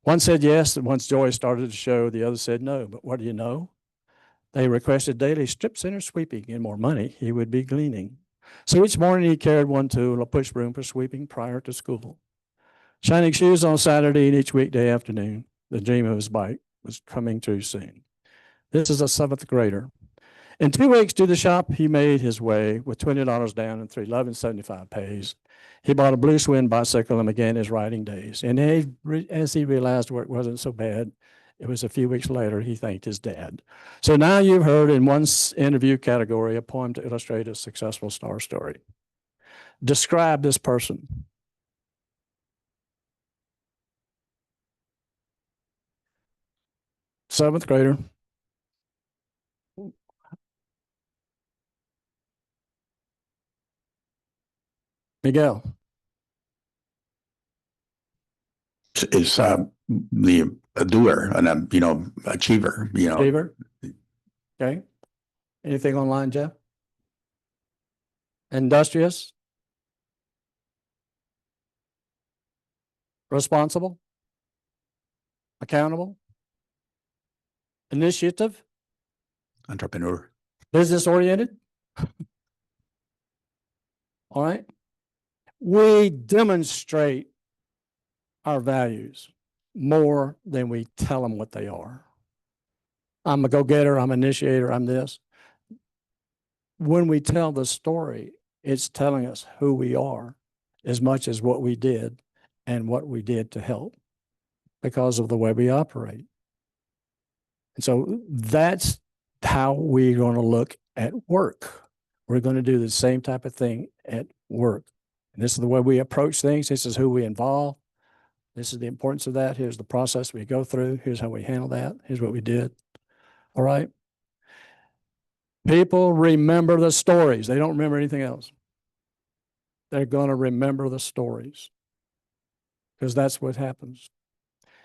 One said yes, and once joy started to show, the other said no. But what do you know? They requested daily strip center sweeping, and more money he would be gleaning. So each morning he carried one tool, a push broom for sweeping prior to school. Shining shoes on Saturday and each weekday afternoon, the dream of his bike was coming true soon. This is a 7th grader. In 2 weeks to the shop, he made his way with $20 down and $11.75 pays. He bought a blue Swin bicycle and began his riding days. And as he realized work wasn't so bad, it was a few weeks later, he thanked his dad. So now you've heard in one interview category, a poem to illustrate a successful star story. Describe this person. Seventh grader. Miguel. Is the a doer and a achiever. Achiever. Okay. Anything online, Jeff? Industrious. Responsible. Accountable. Initiative. Entrepreneur. Business oriented. All right. We demonstrate our values more than we tell them what they are. I'm a go-getter, I'm an initiator, I'm this. When we tell the story, it's telling us who we are as much as what we did and what we did to help because of the way we operate. And so that's how we're going to look at work. We're going to do the same type of thing at work. And this is the way we approach things. This is who we involve. This is the importance of that. Here's the process we go through. Here's how we handle that. Here's what we did. All right. People remember the stories. They don't remember anything else. They're going to remember the stories because that's what happens.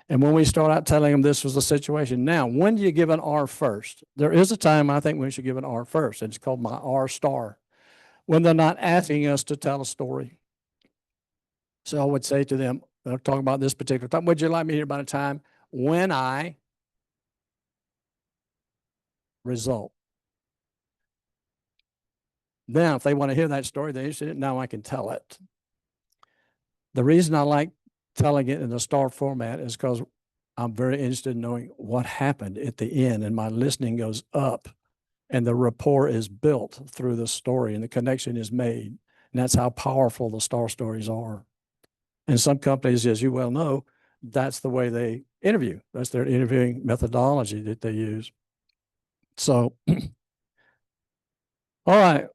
And when we start out telling them this was the situation, now, when do you give an R first? There is a time I think we should give an R first. It's called my R star. When they're not asking us to tell a story. So I would say to them, they're talking about this particular time. Would you like me to hear about a time when I result? Now, if they want to hear that story, they're interested in it, now I can tell it. The reason I like telling it in the star format is because I'm very interested in knowing what happened at the end, and my listening goes up, and the rapport is built through the story, and the connection is made. And that's how powerful the star stories are. And some companies, as you well know, that's the way they interview. That's their interviewing methodology that they use. So, all right.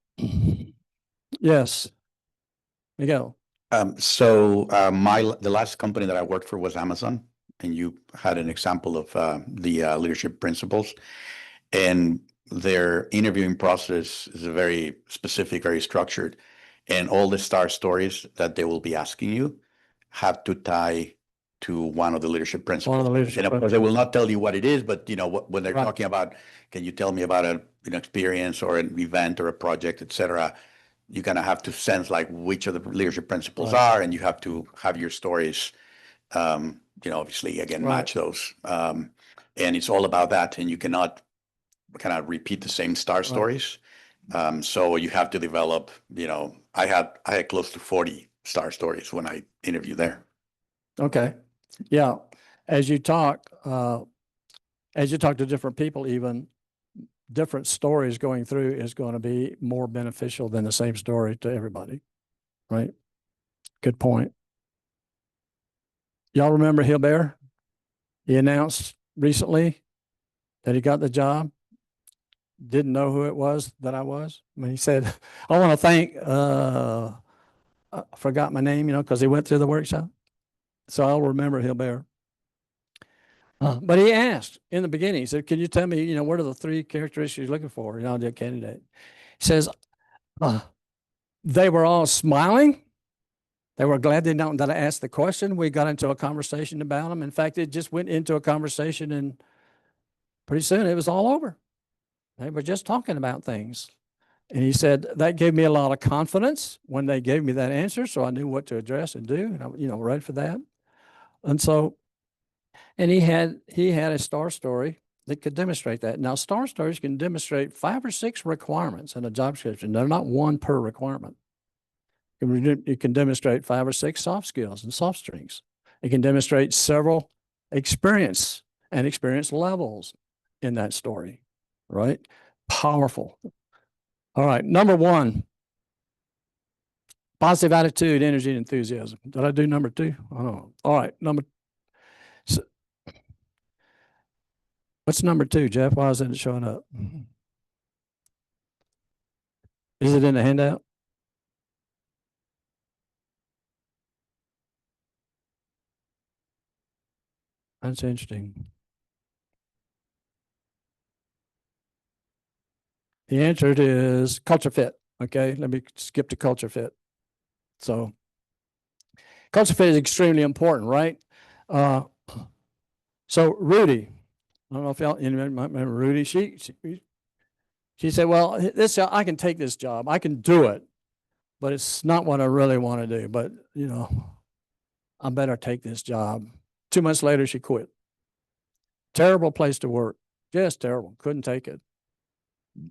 Yes. Miguel. The last company that I worked for was Amazon, and you had an example of the leadership principles, and their interviewing process is very specific, very structured, and all the star stories that they will be asking you have to tie to one of the leadership principles. One of the leadership and of course, they will not tell you what it is, but when they're talking about, can you tell me about an experience or an event or a project, et cetera, you're going to have to sense like which of the leadership principles are, and you have to have your stories, obviously, again, match those. And it's all about that, and you cannot kind of repeat the same star stories. So you have to develop, I had close to 40 star stories when I interviewed there. Okay. Yeah. As you talk to different people, even different stories going through is going to be more beneficial than the same story to everybody. Right? Good point. Y'all remember Hilbert? He announced recently that he got the job. Didn't know who it was that I was. I mean, he said, I want to thank, I forgot my name, because he went through the workshop. So I'll remember Hilbert. But he asked in the beginning, he said, can you tell me, what are the 3 characteristics you're looking for, the candidate? He says, they were all smiling. They were glad that I asked the question. We got into a conversation about them. In fact, it just went into a conversation, and pretty soon it was all over. They were just talking about things. And he said, that gave me a lot of confidence when they gave me that answer. So I knew what to address and do, and I, ready for that. And so, and he had a star story that could demonstrate that. Now, star stories can demonstrate 5 or 6 requirements in a job description. They're not one per requirement. It can demonstrate 5 or 6 soft skills and soft strengths. It can demonstrate several experience levels in that story, right? Powerful. All right, number one, positive attitude, energy, and enthusiasm. Did I do number two? I don't know. All right, what's number two, Jeff? Why isn't it showing up? Is it in the handout? That's interesting. The answer is culture fit. Okay, let me skip to culture fit. So culture fit is extremely important, right? So Rudy, I don't know if y'all might remember Rudy. She said, well, I can take this job. I can do it, but it's not what I really want to do. But, I better take this job. 2 months later, she quit. Terrible place to work. Just terrible. Couldn't take it.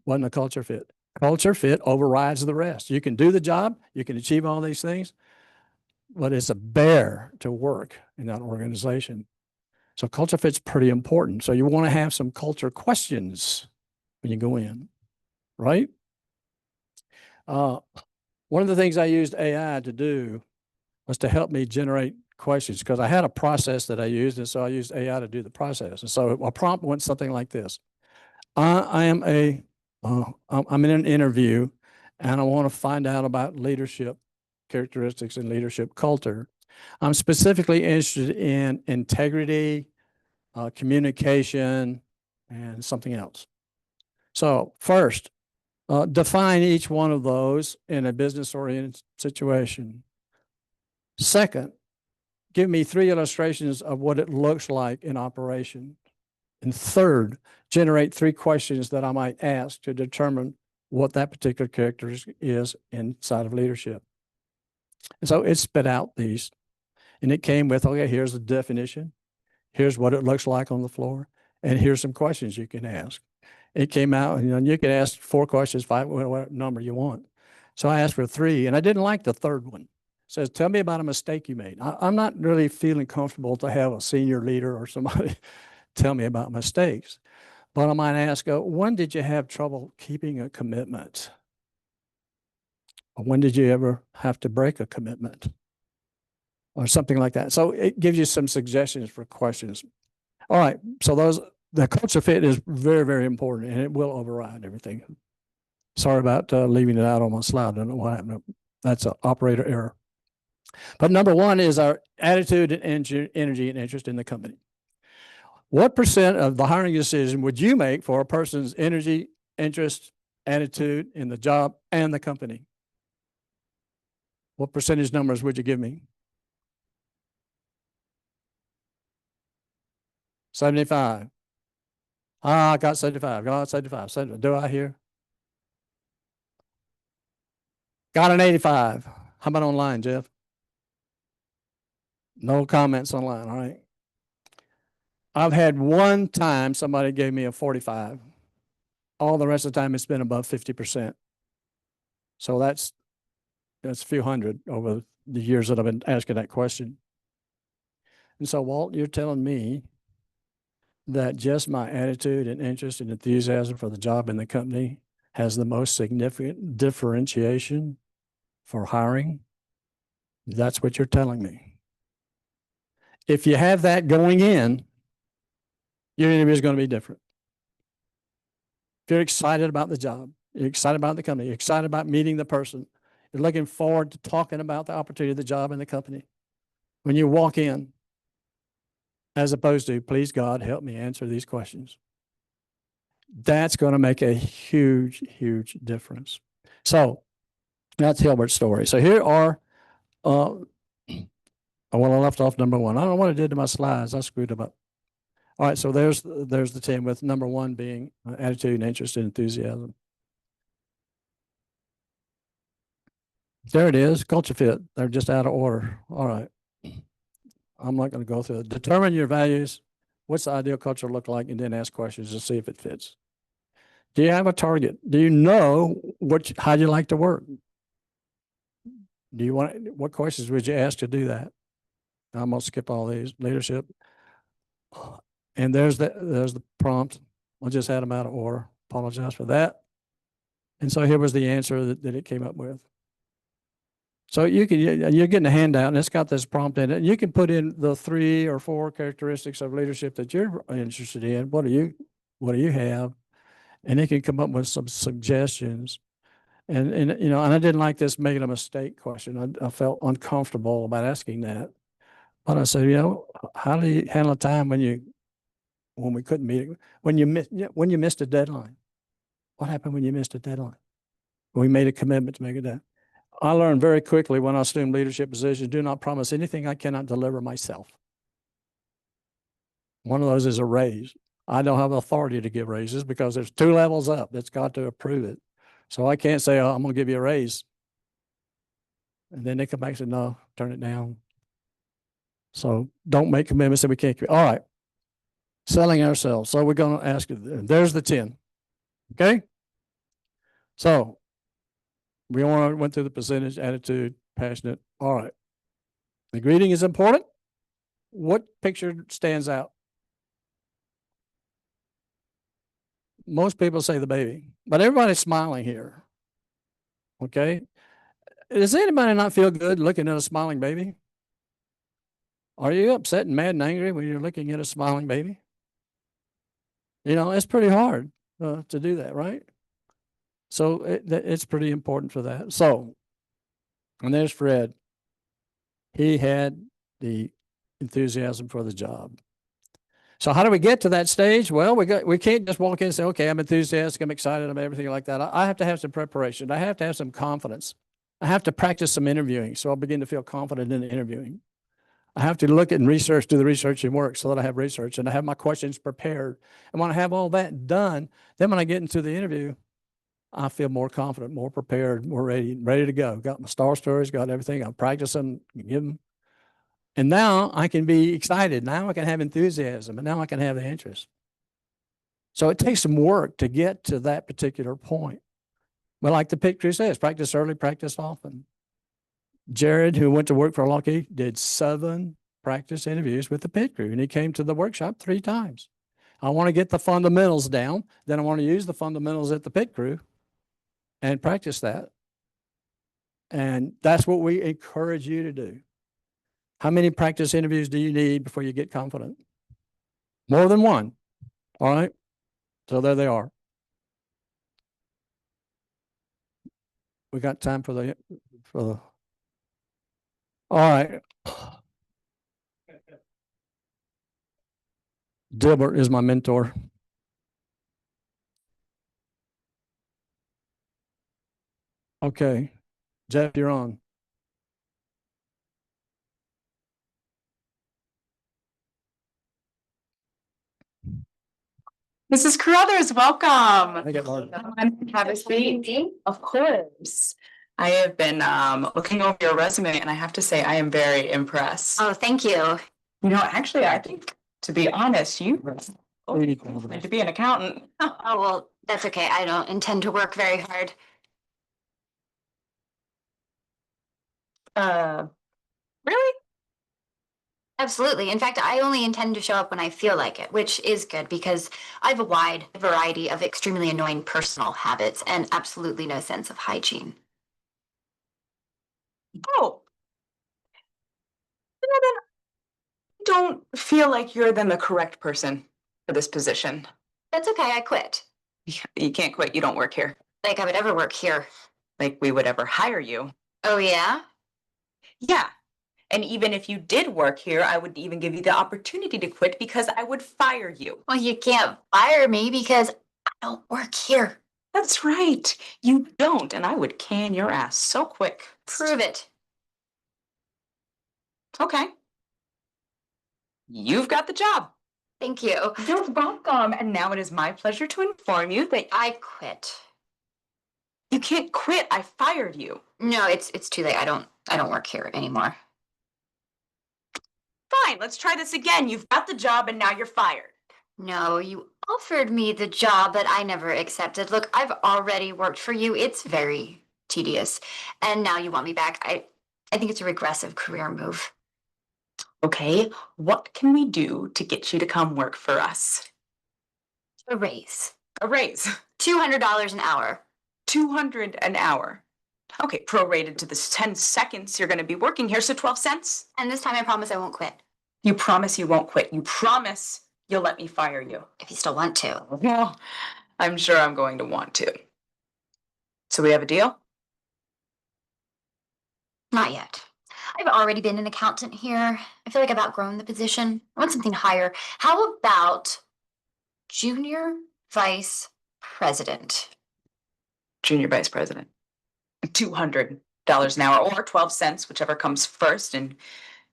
Wasn't a culture fit. Culture fit overrides the rest. You can do the job. You can achieve all these things, but it's a bear to work in that organization. So culture fit's pretty important. So you want to have some culture questions when you go in, right? One of the things I used AI to do was to help me generate questions because I had a process that I used, and so I used AI to do the process. And so a prompt went something like this: I'm in an interview, and I want to find out about leadership characteristics and leadership culture. I'm specifically interested in integrity, communication, and something else. So first, define each one of those in a business-oriented situation. Second, give me 3 illustrations of what it looks like in operation. And third, generate 3 questions that I might ask to determine what that particular character is inside of leadership. And so it spit out these, and it came with, okay, here's the definition. Here's what it looks like on the floor. And here's some questions you can ask. It came out, and you can ask 4 questions, 5, whatever number you want. So I asked for 3, and I didn't like the third one. It says, tell me about a mistake you made. I'm not really feeling comfortable to have a senior leader or somebody tell me about mistakes. But I might ask, when did you have trouble keeping a commitment? Or when did you ever have to break a commitment? Or something like that. So it gives you some suggestions for questions. All right, so the culture fit is very, very important, and it will override everything. Sorry about leaving it out on my slide. I don't know what happened. That's an operator error. But number one is our attitude and energy and interest in the company. What percent of the hiring decision would you make for a person's energy, interest, attitude in the job and the company? What percentage numbers would you give me? 75. I got 75. Got 75. 75. Do I hear? Got an 85. How about online, Jeff? No comments online. All right. I've had one time somebody gave me a 45. All the rest of the time it's been above 50%. So that's a few hundred over the years that I've been asking that question. And so, Walt, you're telling me that just my attitude and interest and enthusiasm for the job in the company has the most significant differentiation for hiring? That's what you're telling me. If you have that going in, your interview is going to be different. If you're excited about the job, you're excited about the company, you're excited about meeting the person, you're looking forward to talking about the opportunity of the job in the company. When you walk in, as opposed to, please God, help me answer these questions. That's going to make a huge, huge difference. So that's Hilbert's story. So here are, I left off number one. I don't know what I did to my slides. I screwed them up. All right, so there's the 10 with number one being attitude and interest and enthusiasm. There it is, culture fit. They're just out of order. All right. I'm not going to go through it. Determine your values. What's the ideal culture look like? And then ask questions to see if it fits. Do you have a target? Do you know how you like to work? What questions would you ask to do that? I'm going to skip all these. Leadership. And there's the prompt. I just had them out of order. apologize for that. And so here was the answer that it came up with. So you're getting a handout and it's got this prompt in it. And you can put in the 3 or 4 characteristics of leadership that you're interested in. What do you have? And it can come up with some suggestions. And you know, and I didn't like this making a mistake question. I felt uncomfortable about asking that. But I said, you know, how do you handle a time when we couldn't meet it? When you missed a deadline? What happened when you missed a deadline? We made a commitment to make it done. I learned very quickly when I assumed leadership positions, do not promise anything I cannot deliver myself. One of those is a raise. I don't have authority to give raises because there's 2 levels up that's got to approve it. So I can't say, oh, I'm going to give you a raise. And then they come back and say, no, turn it down. So don't make commitments that we can't keep. All right. Selling ourselves. So we're going to ask you, there's the 10. Okay. So we went through the percentage, attitude, passionate. All right. The greeting is important. What picture stands out? Most people say the baby, but everybody's smiling here. Okay. Does anybody not feel good looking at a smiling baby? Are you upset and mad and angry when you're looking at a smiling baby? You know, it's pretty hard to do that, right? So it's pretty important for that. So, and there's Fred. He had the enthusiasm for the job. So how do we get to that stage? Well, we can't just walk in and say, okay, I'm enthusiastic, I'm excited, I'm everything like that. I have to have some preparation. I have to have some confidence. I have to practice some interviewing so I'll begin to feel confident in the interviewing. I have to look at and research, do the research and work so that I have research and I have my questions prepared. And when I have all that done, then when I get into the interview, I feel more confident, more prepared, more ready to go. Got my star stories, got everything. I'm practicing, give them. And now I can be excited. Now I can have enthusiasm and now I can have the interest. So it takes some work to get to that particular point. But like the pit crew says, practice early, practice often. Jared, who went to work for Lockheed, did 7 practice interviews with the pit crew, and he came to the workshop 3 times. I want to get the fundamentals down. Then I want to use the fundamentals at the pit crew and practice that. And that's what we encourage you to do. How many practice interviews do you need before you get confident? More than 1. All right. So there they are. We got time for the all right. Dilbert is my mentor. Okay. Jeff, you're on. Mrs. Carruthers, welcome. I get Mark. Have a seat. Of course. I have been looking over your resume and I have to say I am very impressed. Oh, thank you. You know, actually, I think, to be honest, you wanted to be an accountant. Oh, well, that's okay. I don't intend to work very hard. Really? Absolutely. In fact, I only intend to show up when I feel like it, which is good because I have a wide variety of extremely annoying personal habits and absolutely no sense of hygiene. Oh. Then I don't feel like you're then the correct person for this position. That's okay. I quit. You can't quit. You don't work here. Like I would ever work here. Like we would ever hire you. Oh, yeah? Yeah. And even if you did work here, I would even give you the opportunity to quit because I would fire you. Well, you can't fire me because I don't work here. That's right. You don't. And I would can your ass so quick. Prove it. Okay. You've got the job. Thank you. You're welcome. And now it is my pleasure to inform you that I quit. You can't quit. I fired you. No, it's too late. I don't work here anymore. Fine, let's try this again. You've got the job and now you're fired. No, you offered me the job, but I never accepted. Look, I've already worked for you. It's very tedious. And now you want me back. I think it's a regressive career move. Okay, what can we do to get you to come work for us? A raise. A raise. $200 an hour. 200 an hour. Okay, prorated to the 10 seconds you're going to be working here, so 12 cents. And this time I promise I won't quit. You promise you won't quit. You promise you'll let me fire you. If you still want to. Well, I'm sure I'm going to want to. So we have a deal? Not yet. I've already been an accountant here. I feel like I've outgrown the position. I want something higher. How about junior vice president? Junior vice president. $200 an hour or 12 cents, whichever comes first. And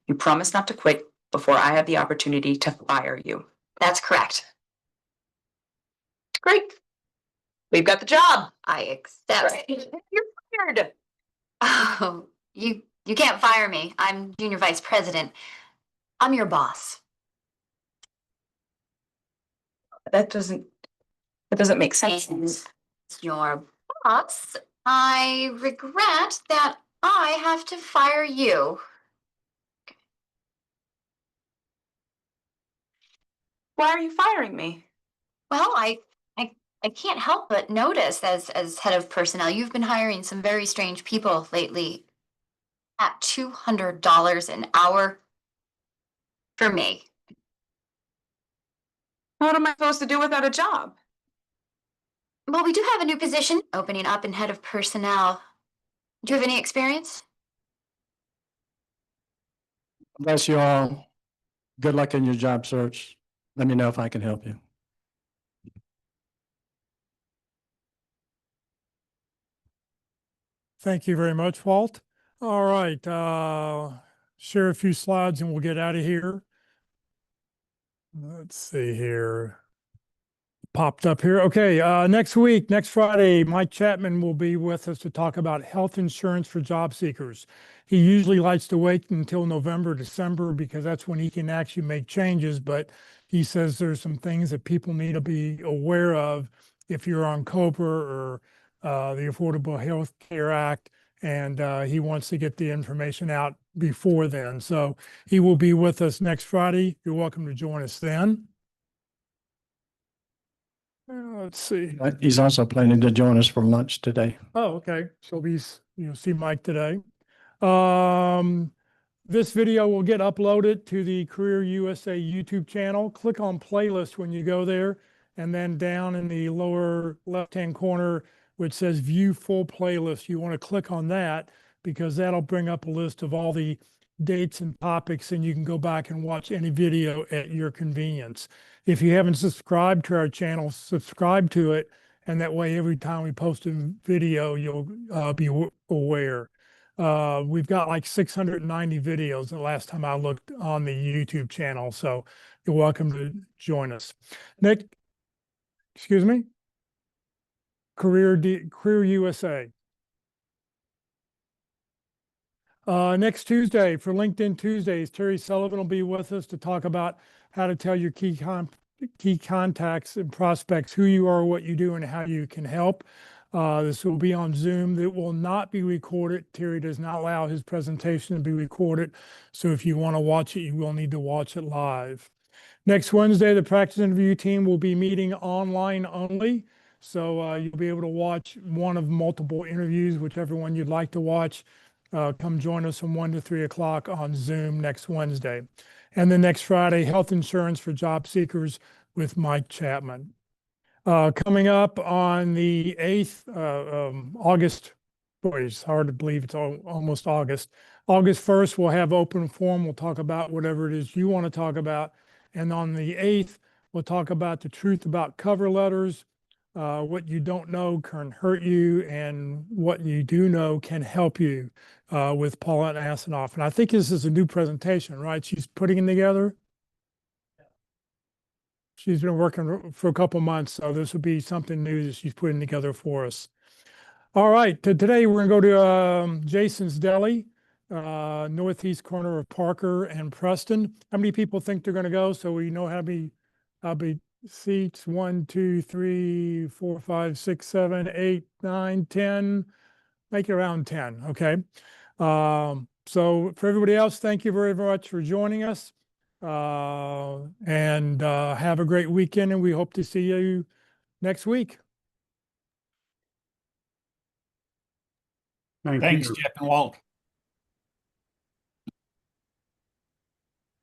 you promise not to quit before I have the opportunity to fire you. That's correct. Great. We've got the job. I accept. Right. You're fired. Oh, you can't fire me. I'm junior vice president. I'm your boss. That doesn't make sense. And your boss, I regret that I have to fire you. Why are you firing me? Well, I can't help but notice as head of personnel, you've been hiring some very strange people lately at $200 an hour for me. What am I supposed to do without a job? Well, we do have a new position opening up in head of personnel. Do you have any experience? Bless you all. Good luck in your job search. Let me know if I can help you. Thank you very much, Walt. All right, share a few slides and we'll get out of here. Let's see here. Popped up here. Okay, next week, next Friday, Mike Chapman will be with us to talk about health insurance for job seekers. He usually likes to wait until November, December, because that's when he can actually make changes. But he says there's some things that people need to be aware of if you're on COBRA or the Affordable Health Care Act. And he wants to get the information out before then. So he will be with us next Friday. You're welcome to join us then. Let's see. He's also planning to join us for lunch today. Oh, okay. So you'll see Mike today. This video will get uploaded to the Career USA YouTube channel. Click on playlist when you go there, and then down in the lower left-hand corner, which says view full playlist, you want to click on that because that'll bring up a list of all the dates and topics, and you can go back and watch any video at your convenience. If you haven't subscribed to our channel, subscribe to it, and that way every time we post a video, you'll be aware. We've got like 690 videos the last time I looked on the YouTube channel, so you're welcome to join us. Nick, excuse me? Career USA. Next Tuesday, for LinkedIn Tuesdays, Terry Sullivan will be with us to talk about how to tell your key contacts and prospects who you are, what you do, and how you can help. This will be on Zoom. It will not be recorded. Terry does not allow his presentation to be recorded. So if you want to watch it, you will need to watch it live. Next Wednesday, the practice interview team will be meeting online only. So you'll be able to watch one of multiple interviews, whichever one you'd like to watch. Come join us from 1 to 3 o'clock on Zoom next Wednesday. And then next Friday, health insurance for job seekers with Mike Chapman. Coming up on the 8th, August, boy, it's hard to believe it's almost August. August 1st, we'll have open forum. We'll talk about whatever it is you want to talk about. And on the 8th, we'll talk about the truth about cover letters. What you don't know can hurt you, and what you do know can help you with Paulette Asanoff. And I think this is a new presentation, right? She's putting it together. She's been working for a couple months, so this will be something new that she's putting together for us. All right, today we're going to go to Jason's Deli, northeast corner of Parker and Preston. How many people think they're going to go? So we know how many seats. 1, 2, 3, 4, 5, 6, 7, 8, 9, 10. Make it around 10. Okay. So for everybody else, thank you very much for joining us. And have a great weekend. And we hope to see you next week. Thank Thanks, you. Jeff and Walt.